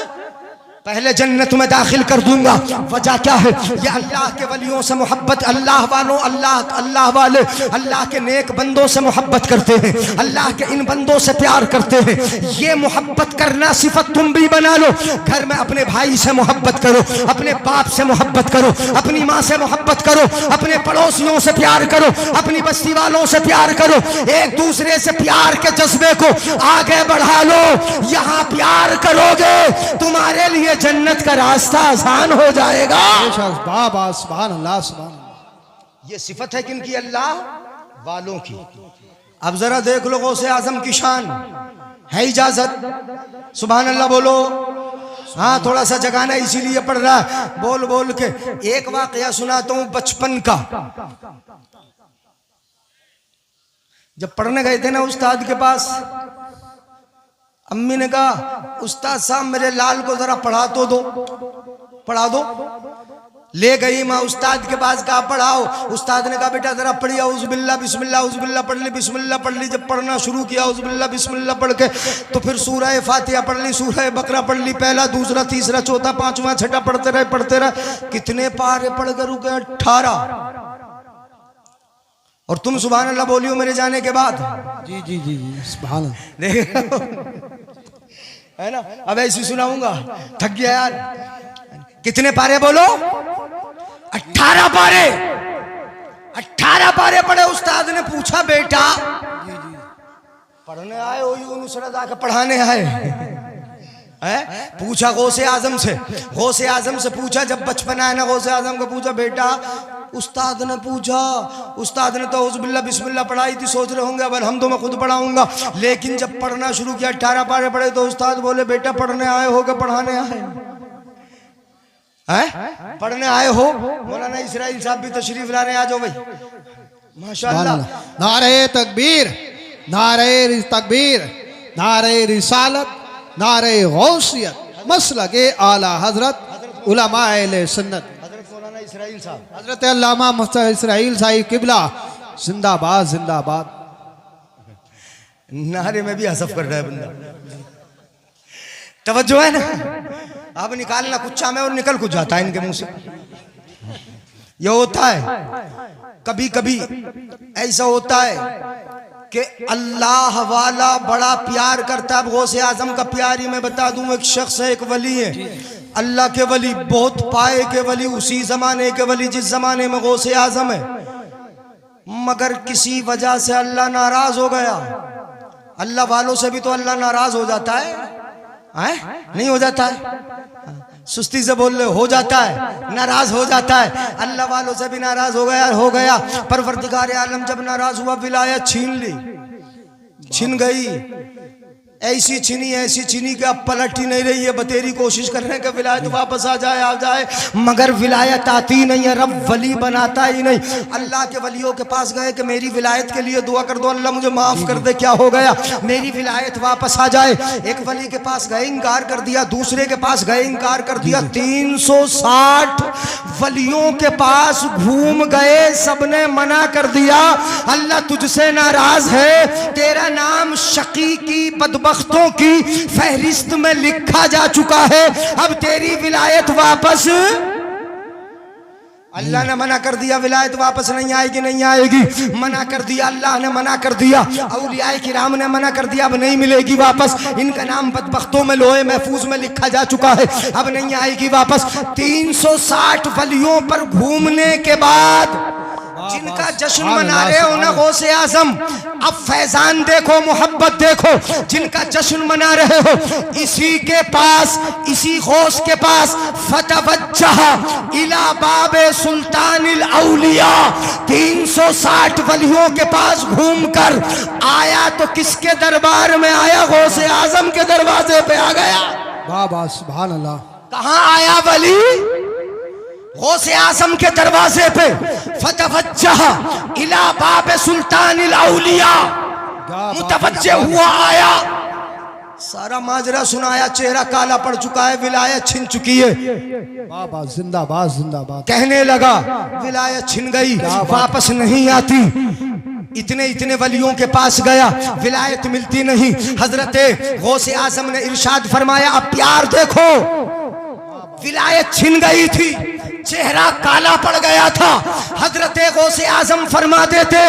पहले जन्नत में दाखिल कर दूंगा। वजह क्या है, ये अल्लाह के वलियों से मोहब्बत, अल्लाह वालों, अल्लाह वाले अल्लाह के नेक बंदों से मोहब्बत करते हैं, अल्लाह के इन बंदों से प्यार करते हैं। ये मोहब्बत करना सिफत तुम भी बना लो, घर में अपने भाई से मोहब्बत करो, अपने बाप से मोहब्बत करो, अपनी माँ से मोहब्बत करो, अपने पड़ोसियों से प्यार करो, अपनी बस्ती वालों से प्यार करो, एक दूसरे से प्यार के जज्बे को आगे बढ़ा लो। यहाँ प्यार करोगे तुम्हारे लिए जन्नत का रास्ता आसान हो जाएगा। बाबा सुभान अल्लाह, सुभान अल्लाह। ये सिफत है किनकी, अल्लाह वालों की। अब जरा देख लो गौसे आजम की शान, है इजाजत, सुभान अल्लाह बोलो। हाँ थोड़ा सा जगाना इसीलिए पड़ रहा है, बोल बोल के। एक वाकया सुनाता हूँ बचपन का। जब पढ़ने गए थे ना उस्ताद के पास, अम्मी ने कहा उस्ताद साहब मेरे लाल को जरा पढ़ा तो दो, पढ़ा दो। ले गई माँ उस्ताद के पास, कहा पढ़ाओ। उस्ताद ने कहा बेटा जरा पढ़िए, औज़ुबिल्लाह बिस्मिल्लाह, औज़ुबिल्लाह पढ़ ली, बिस्मिल्लाह पढ़ ली। जब पढ़ना शुरू किया औज़ुबिल्लाह बिस्मिल्लाह पढ़ के, तो फिर सूरह फातिहा पढ़ ली, सूरह बकरा पढ़ ली, पहला दूसरा तीसरा चौथा पांचवा छठा पढ़ते रहे। कितने पारे पढ़ कर रुके, 18। और तुम सुभान अल्लाह बोलियो मेरे जाने के बाद। जी जी जी जी सुभान अल्लाह। देख है ना, अब ऐसी सुनाऊंगा, थक गया यार। कितने पारे बोलो, 18 पारे। 18 पारे पढ़े। उस्ताद ने पूछा बेटा पढ़ने आए हो यूनुस रज़ा के पढ़ाने आए है? पूछा गौसे आजम से, गौसे आजम से पूछा। जब बचपन आया ना गौसे आजम को पूछा बेटा, उस्ताद ने पूछा, उस्ताद ने तो औज़ुबिल्लाह बिस्मिल्लाह पढ़ाई थी, सोच रहे होंगे अब अलहम्दुलिल्लाह मैं खुद पढ़ाऊंगा। लेकिन जब पढ़ना शुरू किया 18 पारे पढ़े, तो उस्ताद बोले बेटा पढ़ने आए हो कि पढ़ाने आए हैं? पढ़ने आए हो। मौलाना इसराइल साहब भी तशरीफ ला रहे हैं, आ जाओ भाई माशाअल्लाह। नारे तकबीर, नारे तकबीर, नारे रिसालत, नारे गौसियत, मसलके आला हजरत उलमाए सुन्नत इसराइल साहब, हजरत अल्लामा मुफ्ती इसराइल साहिब किबला जिंदाबाद जिंदाबाद। नारे में भी हसफ कर रहा है बंदा, तवज्जो है ना। अब निकालना कुच्चा में और निकल कुछ जाता है इनके मुंह से। ये होता है कभी कभी ऐसा होता है कि अल्लाह वाला बड़ा प्यार करता है। गौसे आजम का प्यार ही मैं बता दूं, एक शख्स है, एक वली है, अल्लाह के वली बहुत पाए के वली, उसी जमाने के वली जिस जमाने में गौसे आजम है, मगर किसी वजह से अल्लाह नाराज हो गया। अल्लाह वालों से भी तो अल्लाह नाराज हो जाता है, नहीं हो जाता है? सुस्ती से बोल रहे हो जाता है, नाराज हो जाता है। अल्लाह वालों से भी नाराज हो गया। परवरदिगार आलम जब नाराज हुआ, विलायत छीन ली, छिन गई। ऐसी छिनी कि अब पलट ही नहीं रही है। बतेरी कोशिश कर रहे हैं कि विलायत वापस आ जाए, मगर विलायत आती नहीं है। रब वली बनाता ही नहीं। अल्लाह के वलियों के पास गए कि मेरी विलायत के लिए दुआ कर दो, अल्लाह मुझे माफ कर दे, क्या हो गया, मेरी विलायत वापस आ जाए। एक वली के पास गए, इनकार कर दिया। दूसरे के पास गए, इनकार कर दिया। 360 वलियों के पास घूम गए, सबने मना कर दिया। अल्लाह तुझसे नाराज है, तेरा नाम शकी की बदबख्तों की फहरिस्त में लिखा जा चुका है। अब तेरी विलायत वापस, अल्लाह ने मना कर दिया, विलायत वापस नहीं आएगी, मना कर दिया। अल्लाह ने मना कर दिया, औलियाए किराम ने मना कर दिया, अब नहीं मिलेगी वापस। इनका नाम बदबख्तों में लोहे महफूज में लिखा जा चुका है, अब नहीं आएगी वापस। 360 वलियों पर घूमने के बाद जिनका जश्न मना रहे हो ना गौसे आजम, अब फैजान देखो, मोहब्बत देखो, जिनका जश्न मना रहे हो, इसी के पास, इसी गौस के पास फतवज्जह इला बाबे सुल्तानिल औलिया, 360 वलियों के पास घूमकर आया। तो किसके दरबार में आया? गौसे आजम के दरवाजे पे आ गया। वाह वाह, सुभान अल्लाह। कहां आया वली? गौसे आजम के दरवाजे पे। फतवज्जह इला बाबे सुल्तानिल औलिया, मुतवज्जे हुआ, आया, सारा माजरा सुनाया। चेहरा काला पड़ चुका है, विलायत छिन चुकी है। बाबा जिंदाबाद जिंदाबाद। कहने लगा विलायत छिन गई, वापस नहीं आती। इतने वलियों के पास गया, विलायत मिलती नहीं। हजरत गौसे आजम ने इरशाद फरमाया, अब प्यार देखो, विलायत छिन गई थी, चेहरा काला पड़ गया था। हजरत गौसे आजम फरमा देते,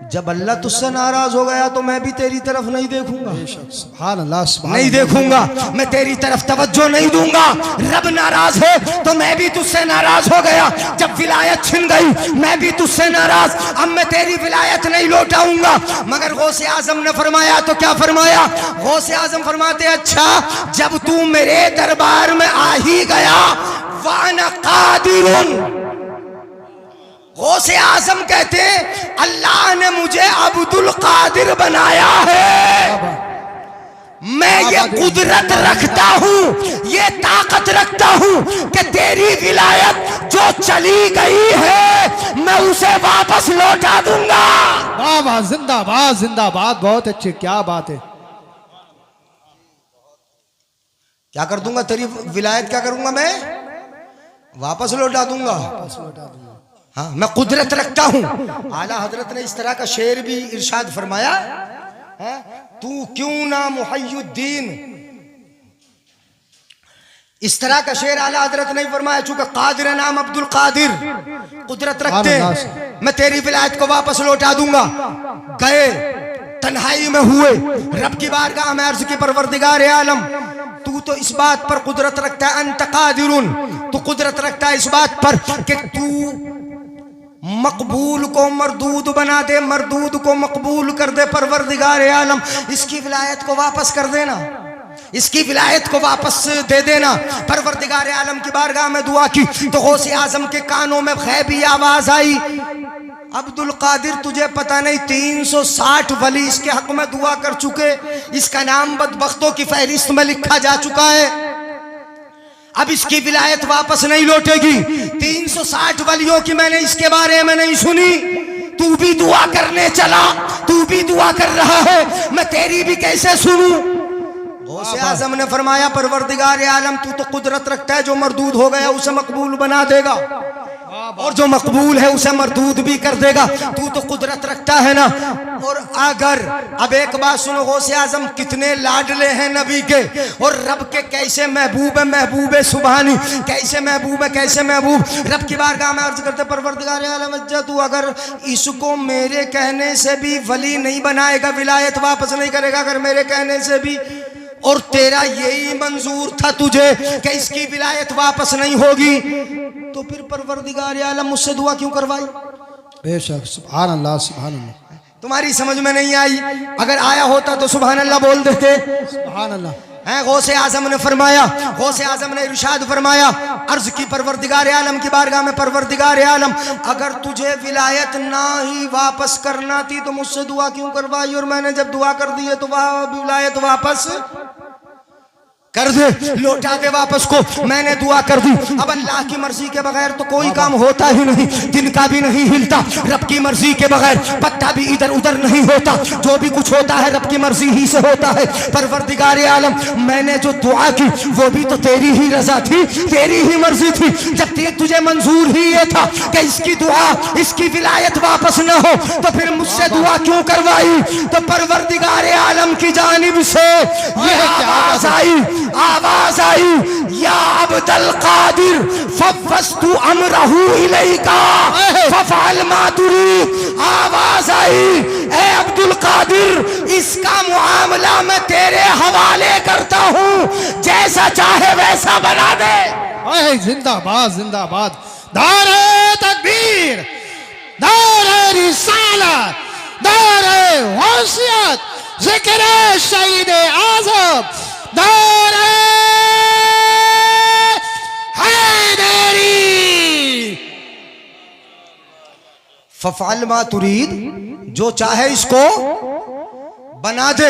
जब अल्लाह तुझसे नाराज हो गया तो मैं भी तेरी तरफ नहीं देखूंगा, सुभान अल्लाह, नहीं देखूंगा, मैं तेरी तरफ तवज्जो नहीं दूंगा। रब नाराज है तो मैं भी तुझसे नाराज हो गया। जब विलायत छिन गई, मैं भी तुझसे नाराज, अब मैं तेरी विलायत नहीं लौटाऊंगा। मगर गौसे आजम ने फरमाया, तो क्या फरमाया? गौसे आजम फरमाते, अच्छा जब तू मेरे दरबार में आ ही गया, वाना कादिरुन। गौसे आजम कहते, अल्लाह ने मुझे अब्दुल कादिर बनाया है। मैं ये कुदरत रखता हूँ, ये ताकत रखता हूँ कि तेरी विलायत जो चली गई है, मैं उसे वापस लौटा दूंगा। वाह वाह, जिंदाबाद जिंदाबाद, बहुत अच्छे, क्या बात है। क्या कर दूंगा? तेरी विलायत क्या करूंगा? मैं वापस लौटा दूंगा। हाँ, मैं कुदरत रखता हूं। आला हजरत ने इस तरह का शेर भी इरशाद फरमाया, तू क्यों ना मुहय्युद्दीन, इस तरह का शेर आला हजरत ने फरमाया। चूंकि कादिर नाम अब्दुल कादिर, कुदरत रखते हैं, मैं तेरी विलायत को वापस लौटा दूंगा। गए, तन्हाई में हुए, रब की बारगाह में अर्ज की, परवरदिगार आलम तू तो इस बात पर कुदरत रखता है, अंत कादिरुन, तू कुदरत रखता है इस बात पर कि तू मकबूल को मरदूद बना दे, मरदूद को मकबूल कर दे। परवरदिगार आलम इसकी विलायत को वापस कर देना, इसकी विलायत को वापस दे देना। परवरदिगार आलम की बारगाह में दुआ की तो गौसे आजम के कानों में गैबी आवाज आई, अब्दुल कादिर तुझे पता नहीं 360 वली इसके हक में दुआ कर चुके, इसका नाम बदबख्तों की फहरिस्त में लिखा जा चुका है, अब इसकी विलायत वापस नहीं लौटेगी। 360 वलियों की मैंने इसके बारे में नहीं सुनी, तू भी दुआ करने चला, तू भी दुआ कर रहा है, मैं तेरी भी कैसे सुनूं? गौसे आजम ने फरमाया, परवरदिगार आलम तू तो कुदरत रखता है, जो मरदूद हो गया उसे मकबूल बना देगा, और जो मकबूल है उसे मरदूद भी कर देगा। तू तो कुदरत रखता है ना। और अगर अब एक बात सुनो, गौसे आजम कितने लाडले हैं नबी के, और रब के कैसे महबूब है, महबूब सुबहानी, कैसे महबूब है, कैसे महबूब। रब की बारगाह में अर्ज करते, परवरदिगार आलम तू अगर इसको मेरे कहने से भी वली नहीं बनाएगा, विलायत वापस नहीं करेगा, अगर मेरे कहने से भी और तेरा यही मंजूर था तुझे कि इसकी विलायत वापस नहीं होगी, तो फिर परवरदिगार आलम मुझसे दुआ क्यों करवाई? बेशक, सुभान अल्लाह, सुभान अल्लाह। तुम्हारी समझ में नहीं आई? अगर आया होता तो सुभान अल्लाह बोल देते। सुभान अल्लाह। गौसे आजम ने फरमाया, गौसे आजम ने इरशाद फरमाया, अर्ज की परवरदिगार आलम की बारगाह में, परवरदिगार आलम अगर तुझे विलायत ना ही वापस करना थी तो मुझसे दुआ क्यों करवाई? और मैंने जब दुआ कर दी है तो वह विलायत वापस कर दे, लौटा दे वापस को। मैंने दुआ कर दी। अब अल्लाह की मर्जी के बगैर तो कोई काम होता ही नहीं, दिन का भी नहीं हिलता। रब की मर्जी के बगैर पत्ता भी इधर उधर नहीं होता। जो भी कुछ होता है रब की मर्जी ही से होता है। परवरदिगार आलम मैंने जो दुआ की वो भी तो तेरी ही रजा थी, तेरी ही मर्जी थी। जब तुझे मंजूर ही ये था कि इसकी दुआ, इसकी विलायत वापस न हो, तो फिर मुझसे दुआ क्यों करवाई? तो परवरदिगार आलम की जानिब से ये आवाज आई, या अब्दुल कादिर फवस्तु अमरहू इलैका फफअल मा तुरीद। आवाज आई, ए अब्दुल कादिर, इसका मुआमला मैं तेरे हवाले करता हूँ, जैसा चाहे वैसा बना दे। जिंदाबाद, जिंदाबाद। नारे तकबीर, नारे रिसालत, नारे गौसियत, जिक्र शहीद आज़म, नारे हैदरी। फफअल मा तुरीद, जो चाहे इसको बना दे,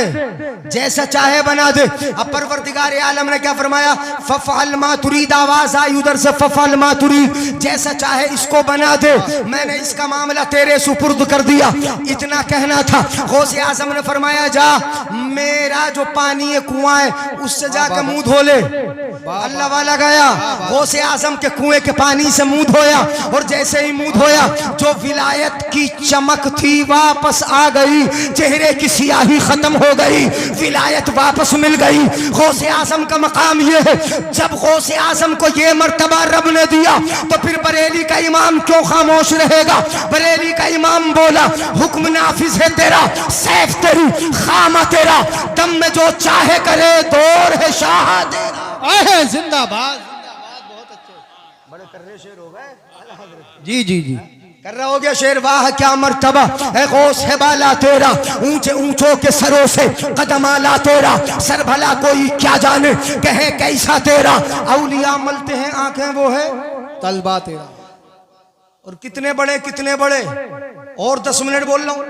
जैसा चाहे बना दे। अब परवरदिगार आलम ने क्या फरमाया? फफअल मा तुरीद। आवाज आई उधर से, फफअल मा तुरीद, जैसा चाहे इसको बना दे, मैंने इसका मामला तेरे सुपुर्द कर दिया। इतना कहना था। गौसे आजम ने फरमाया, जा मेरा जो पानी है कुआं है उससे जाकर मुंह धो ले। अल्लाह वाला गया, गौसे आजम के कुएं के पानी से मुंह धोया, और जैसे ही मुंह धोया जो विलायत की चमक थी वापस आ गई, चेहरे की सियाही खत्म हो गई, विलायत वापस मिल गई। गौसे आजम का मकाम यह है, जब गौसे आजम को यह मर्तबा रब ने दिया तो फिर बरेली का इमाम क्यों खामोश रहेगा? बरेली का इमाम बोला, हुक्म नाफिज है तेरा, सैफ तेरी, खामा तेरा, दम में जो चाहे करे, दौर है शाह तेरा। जिंदाबाद, जिंदाबाद। बहुत अच्छे, बड़े कर्रे शेर हो गए। जी जी जी, कर रहा हो गया शेर। वाह क्या मर्तबा है गौस है बाला तेरा, ऊंचे ऊंचों के सरों से कदम आला तेरा, सर भला कोई क्या जाने कहे कैसा तेरा। औलिया मलते हैं आंखें वो है तलबा तेरा। और कितने बड़े, कितने बड़े। और 10 मिनट बोल रहा हूं,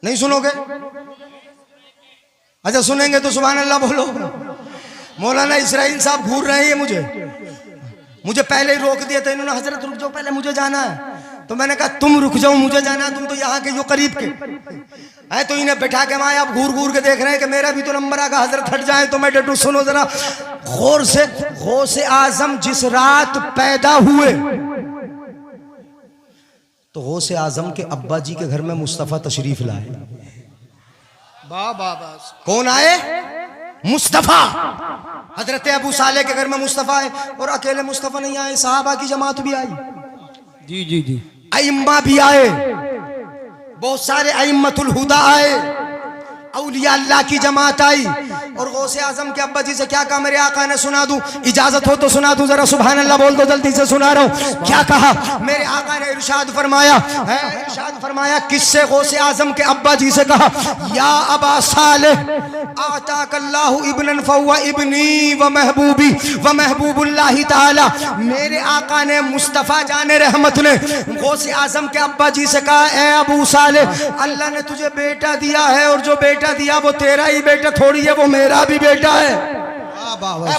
नहीं सुनोगे? अच्छा सुनेंगे तो सुभान अल्लाह बोलो। मौलाना इसराइल साहब घूर रहे हैं, मुझे पहले ही रोक दिया था इन्होंने, हजरत रुक जाओ पहले मुझे जाना है। तो मैंने कहा तुम रुक जाओ, मुझे जाना है, तुम तो यहाँ के जो करीब के है। तो इन्हें बैठा के वहां आप घूर घूर के देख रहे हैं कि मेरा भी तो नंबर आगा, हजरत हट जाए तो मैं डटू। सुनो जरा गौर से। गौसे आजम जिस रात पैदा हुए तो गौसे आजम के अब्बा जी के घर में मुस्तफा तशरीफ लाए। कौन आए? मुस्तफा। हजरत अबू साले के घर में मुस्तफा है, और अकेले मुस्तफा नहीं आए, सहाबा की जमात भी आई। जी जी जी, अइम्मा भी आए, बहुत सारे अइम्मतुल हुदा आए, औलिया अल्लाह की जमात आई। और गौसे आजम के अब्बा जी से क्या कहा मेरे आका ने? सुना दूं? इजाजत हो तो सुना दूं? जरा सुभान अल्लाह बोल दो, जल्दी से सुना रहा हूं। क्या कहा मेरे आका ने? इरशाद फरमाया है, इरशाद फरमाया किससे? गौसे आजम के अब्बा जी से कहा, या अबा सालेह आताकल्लाहु इब्नन फहुवा इब्नी व महबूबी व महबूबुल्लाहि ताला। मेरे आका ने, मुस्तफा जाने रहमत ने गौसे आजम के अब्बा जी से कहा, ए अबू सालेह, अल्लाह ने तुझे बेटा दिया है, और जो बेटा दिया वो तेरा ही बेटा थोड़ी है, वो मेरा भी बेटा है।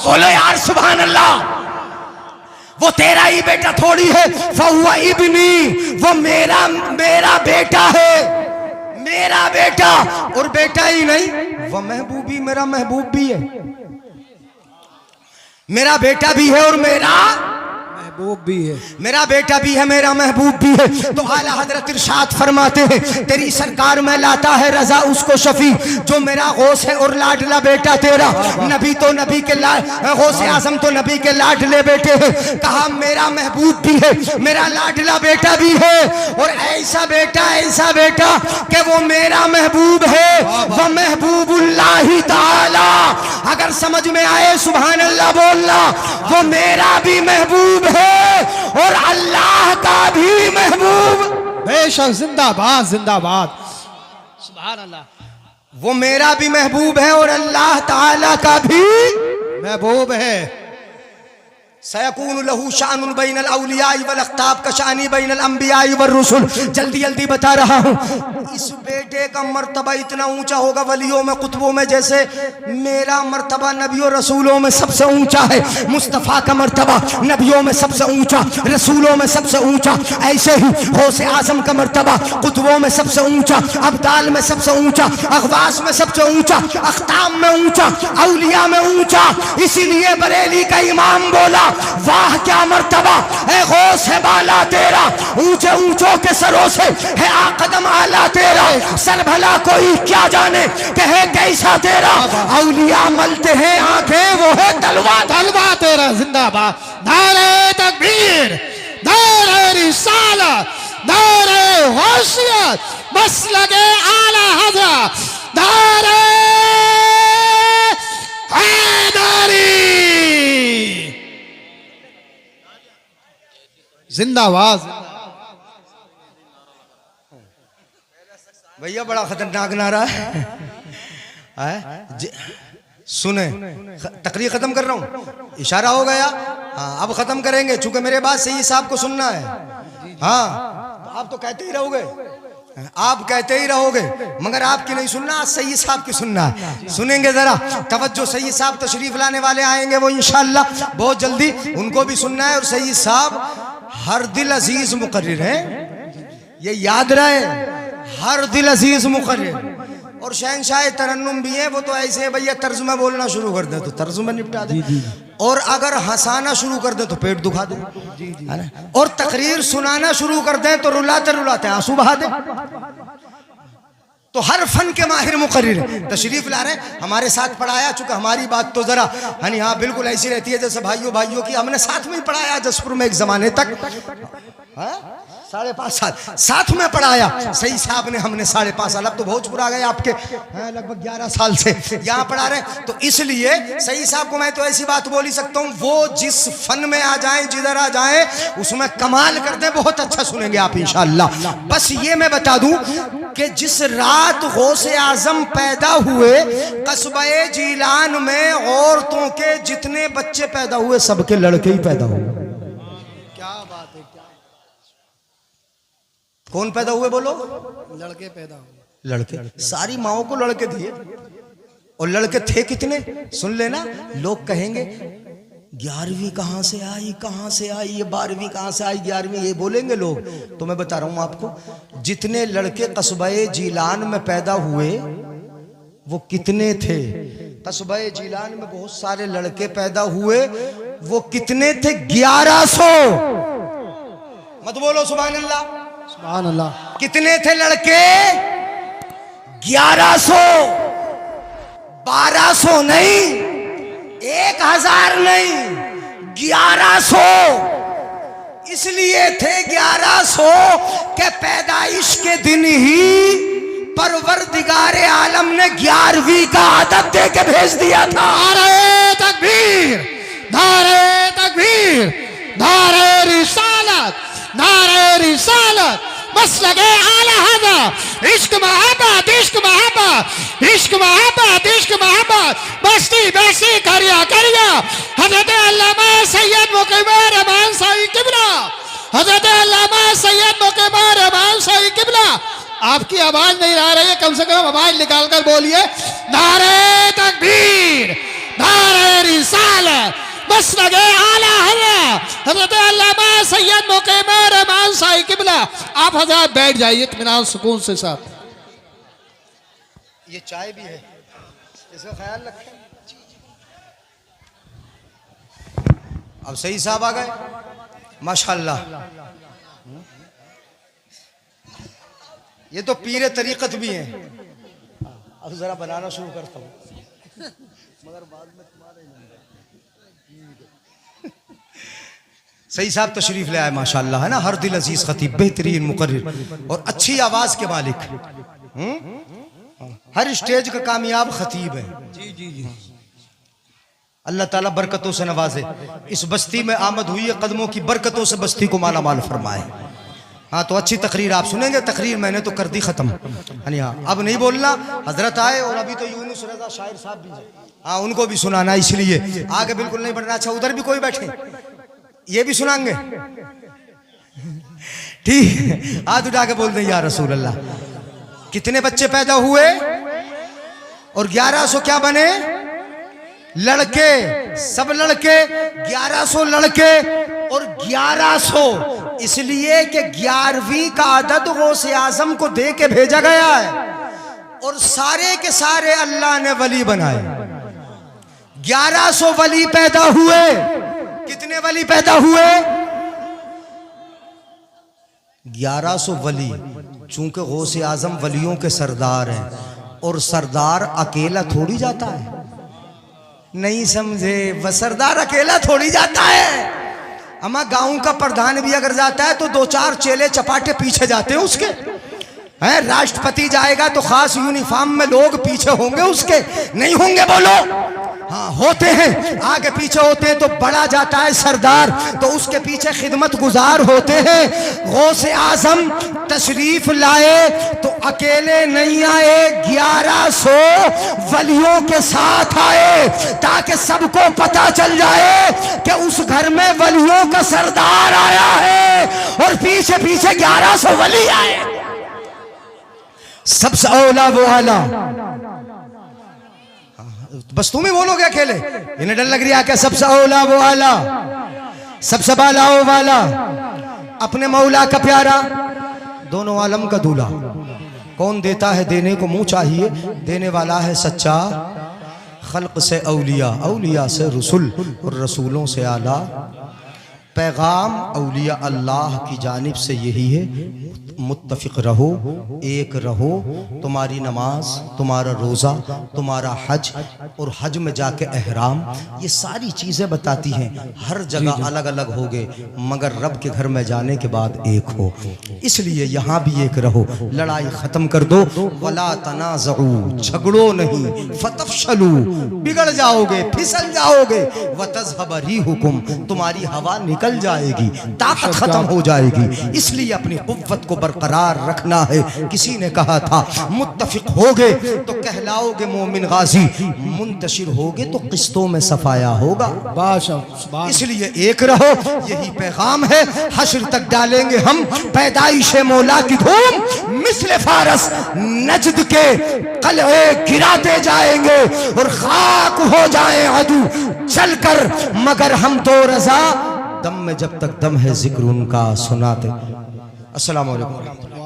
बोलो यार सुभान अल्लाह। वो तेरा ही बेटा थोड़ी है, फहुवा इब्नी, वो मेरा बेटा है, मेरा बेटा। और बेटा ही नहीं, वह महबूबी, मेरा महबूब भी है, मेरा बेटा भी है और मेरा महबूब भी है, मेरा बेटा भी है, मेरा महबूब भी है। तो आला हजरत इरशाद फरमाते हैं, तेरी सरकार में लाता है रजा उसको शफी जो मेरा गौस है और लाडला बेटा तेरा। नबी तो नबी के गौस आजम तो नबी के लाडले बेटे हैं। कहा मेरा महबूब भी है, मेरा लाडला बेटा भी है, और ऐसा बेटा कि वो मेरा महबूब है, वो महबूबुल्लाह ताला। अगर समझ में आए सुभान अल्लाह बोलना। वो मेरा भी महबूब है और अल्लाह का भी महबूब। बेशक, जिंदाबाद जिंदाबाद, सुभान अल्लाह। वो मेरा भी महबूब है और अल्लाह ताला का भी महबूब है। सयकून लहू शानुल बैनल औलियाई वल अख्ताब का शानी बैनल अंबियाई वर रुसुल। जल्दी जल्दी बता रहा हूँ, इस बेटे का मर्तबा इतना ऊंचा होगा वलियों में कुतुबों में जैसे मेरा मर्तबा नबियों रसूलों में सबसे ऊंचा है। मुस्तफ़ा का मर्तबा नबियों में सबसे ऊंचा, रसूलों में सबसे ऊंचा। ऐसे ही गौसे आजम का मर्तबा कुतुबों में सबसे ऊंचा, अब्दाल में सबसे ऊंचा, अखवास में सबसे ऊंचा, अख्ताम में ऊंचा, औलिया में ऊंचा। इसीलिए बरेली का इमाम बोला, वाह क्या मर्तबा है गौस है बाला तेरा, ऊंचे ऊंचों के सरों से है आकदम आला तेरा। सर भला कोई क्या जाने कि है कैसा तेरा, औलिया मलते हैं आंखें वो है तलवा तेरा। जिंदाबाद, नारे तकबीर, नारे रिसालत, नारे गौसियत, मसलके आला हज़रत, नारे हैदरी। जिंदाबाद। भैया बड़ा खतरनाक नारा है। सुने, तकरीर खत्म कर रहा हूँ, इशारा हो गया। हाँ, अब खत्म करेंगे चूंकि मेरे बात सही साहब को सुनना है। हाँ, तो आप तो कहते ही रहोगे, आप कहते ही रहोगे, मगर आपकी नहीं सुनना, सही साहब की सुनना है। सुनेंगे जरा तवज्जो, सही साहब तशरीफ लाने वाले आएंगे वो इंशाल्लाह बहुत जल्दी, उनको भी सुनना है। और सही साहब हर दिल अजीज मुकर्रिर है, ये याद रहे, हर दिल अजीज मुकर्रिर। और शहंशाह तरन्नुम भी है, वो तो ऐसे है भैया तर्जुमा बोलना शुरू कर दे तो तर्जुमा निपटा दे, और अगर हंसाना शुरू कर दे तो पेट दुखा दे, है ना, और तकरीर सुनाना शुरू कर दे तो रुलाते रुलाते आंसू बहा दे। तो हर फन के माहिर मुकर्रिर तशरीफ ला रहे हमारे साथ पढ़ाया। चूंकि हमारी बात तो जरा हनी हाँ बिल्कुल ऐसी रहती है जैसे भाइयों भाइयों की, हमने साथ में ही पढ़ाया जसपुर में एक जमाने तक, 5.5 साल साथ में पढ़ाया। सही साहब ने, हमने 5.5 साल, अब तो भोजपुर आ गए आपके, लगभग 11 साल से यहाँ पढ़ा रहे। तो इसलिए सही साहब को मैं तो ऐसी बात बोल ही सकता हूँ, वो जिस फन में आ जाए, जिधर आ जाए उसमें कमाल कर दे, बहुत अच्छा सुनेंगे आप इंशाअल्लाह। बस ये मैं बता दूं कि जिस रात गौसे आजम पैदा हुए, कस्बे जीलान में औरतों के जितने बच्चे पैदा हुए सबके लड़के ही पैदा हुए। क्या बात है, क्या कौन पैदा हुए बोलो? लड़के पैदा हुए, लड़के। सारी माओं को लड़के दिए, और लड़के थे कितने सुन लेना। लोग कहेंगे 11वीं कहां से आई, कहां से आई, ये 12वीं कहां से आई, 11वीं ये बोलेंगे लोग। तो मैं बता रहा हूं आपको, जितने लड़के कस्बे जीलान में पैदा हुए वो कितने थे। कस्बे जीलान में बहुत सारे लड़के पैदा हुए, वो कितने थे? 1100। मत बोलो सुभान अल्लाह, सुभान अल्लाह। कितने थे लड़के? 1100। 1200 नहीं, 1000 नहीं, 1100। इसलिए थे 1100 के पैदाइश के दिन ही परवरदिगारे आलम ने 11वीं का आदत दे के भेज दिया था। नारे तकबीर, नारे तकबीर, नारे रिसालत, नारे रिसालत, मसलके आला हज़रत। इश्क मोहब्बत, इश्क मोहब्बत, इश्क मोहब्बत, इश्क मोहब्बत, बस्ती बस्ती करिया करिया। हजरत अल्लामा सैयद मुक़ीम रहमान साईं किबला, हजरत अल्लामा सैयद मुक़ीम रहमान साईं किबला। आपकी आवाज नहीं आ रही है, कम से कम आवाज निकाल कर बोलिए। नारे तकबीर, नारे रिसालत, मसलके आला हज़रत, हजरत अल्लामा सैयद मुक़ीम रहमान साईं किबला। आप हज़रात बैठ जाइए इत्मीनान सुकून से साथ। ये चाय भी है, इसका ख्याल रखें। अब सही साहब आ गए, माशाल्लाह। ये तो पीरे तरीकत भी हैं। अब जरा बनाना शुरू करता हूँ मगर बाद में तुम्हारे सही साहब तशरीफ ले आए माशाल्लाह, है ना। हर दिल अजीज खतीब, बेहतरीन मुकर्रिर और अच्छी आवाज के मालिक, हर स्टेज का कामयाब खतीब है। जी जी जी, अल्लाह ताला बरकतों से नवाजे। इस बस्ती में आमद हुई है, कदमों की बरकतों से बस्ती को माला माल फरमाए। हाँ तो अच्छी तकरीर आप सुनेंगे। तकरीर मैंने तो कर दी खत्म, हाँ अब नहीं बोलना। हजरत आए और अभी तो यूनुस रजा शायर साहब भी, हाँ उनको भी सुनाना, इसलिए आगे बिल्कुल नहीं बढ़ना। अच्छा उधर भी कोई बैठे, ये भी सुनाएंगे, ठीक। हाथ उठा के बोल दें या रसूल अल्लाह। कितने बच्चे पैदा हुए और 1100 क्या बने? लड़के, सब लड़के, 1100 लड़के और 1100 इसलिए कि 11वीं का अदद गौसे आजम को दे के भेजा गया है और सारे के सारे अल्लाह ने वली बनाए। 1100 वली पैदा हुए। कितने वली पैदा हुए? 1100 वली। चूंकि गौसे आजम वलियों के सरदार हैं और सरदार अकेला थोड़ी जाता है, नहीं समझे, वह सरदार अकेला थोड़ी जाता है। अमा गांव का प्रधान भी अगर जाता है तो 2-4 चेले चपाटे पीछे जाते हैं उसके, हैं। राष्ट्रपति जाएगा तो खास यूनिफॉर्म में लोग पीछे होंगे उसके, नहीं होंगे बोलो? हाँ होते हैं, आगे पीछे होते हैं। तो बड़ा जाता है सरदार तो उसके पीछे खिदमत गुजार होते हैं। गौसे आजम तशरीफ लाए तो अकेले नहीं आए, 1100 वलियों के साथ आए ताकि सबको पता चल जाए कि उस घर में वलियों का सरदार आया है और पीछे पीछे 1100 वली आए। सबसे औला वो आला। बस तुम ही बोलोगे अकेले, इन्हें डर लग रहा है क्या? सबसे औला वो आला, सबसे बाला वो वाला, अपने मौला का प्यारा, दोनों आलम का दूल्हा। कौन देता है देने को मुंह चाहिए, देने वाला है सच्चा। खल्क से औलिया, औलिया से रसूल और रसूलों से आला। पैगाम औलिया अल्लाह की जानिब से यही है, मुत्तफिक रहो, एक रहो। तुम्हारी नमाज, तुम्हारा रोज़ा, तुम्हारा हज और हज में जाके एहराम, ये सारी चीज़ें बताती हैं। हर जगह अलग अलग होगे मगर रब के घर में जाने के बाद एक हो। इसलिए यहाँ भी एक रहो। लड़ाई ख़त्म कर दो। वला तनाज़ऊ, झगड़ो नहीं। फतफशलू, बिगड़ जाओगे, फिसल जाओगे। वतज़हब रिहुकुम, तुम्हारी हवा निकल जाएगी, ताकत खत्म हो जाएगी। इसलिए अपनी कुव्वत को बरकरार रखना है। किसी ने कहा था मुत्तफिक होगे तो कहलाओगे मोमिन गाजी, मुंतशिर होगे तो किस्तों में सफाया होगा। इसलिए एक रहो, यही पैगाम है। हश्र तक डालेंगे हम पैदाइशे मौला की धूम, मिस्ल फारस नजद के कलहे गिराते जाएंगे और खाक हो जाए अदू चलकर, मगर हम तो रजा दम में जब तक दम है जिक्र उनका सुनाते। अस्सलाम वालेकुम।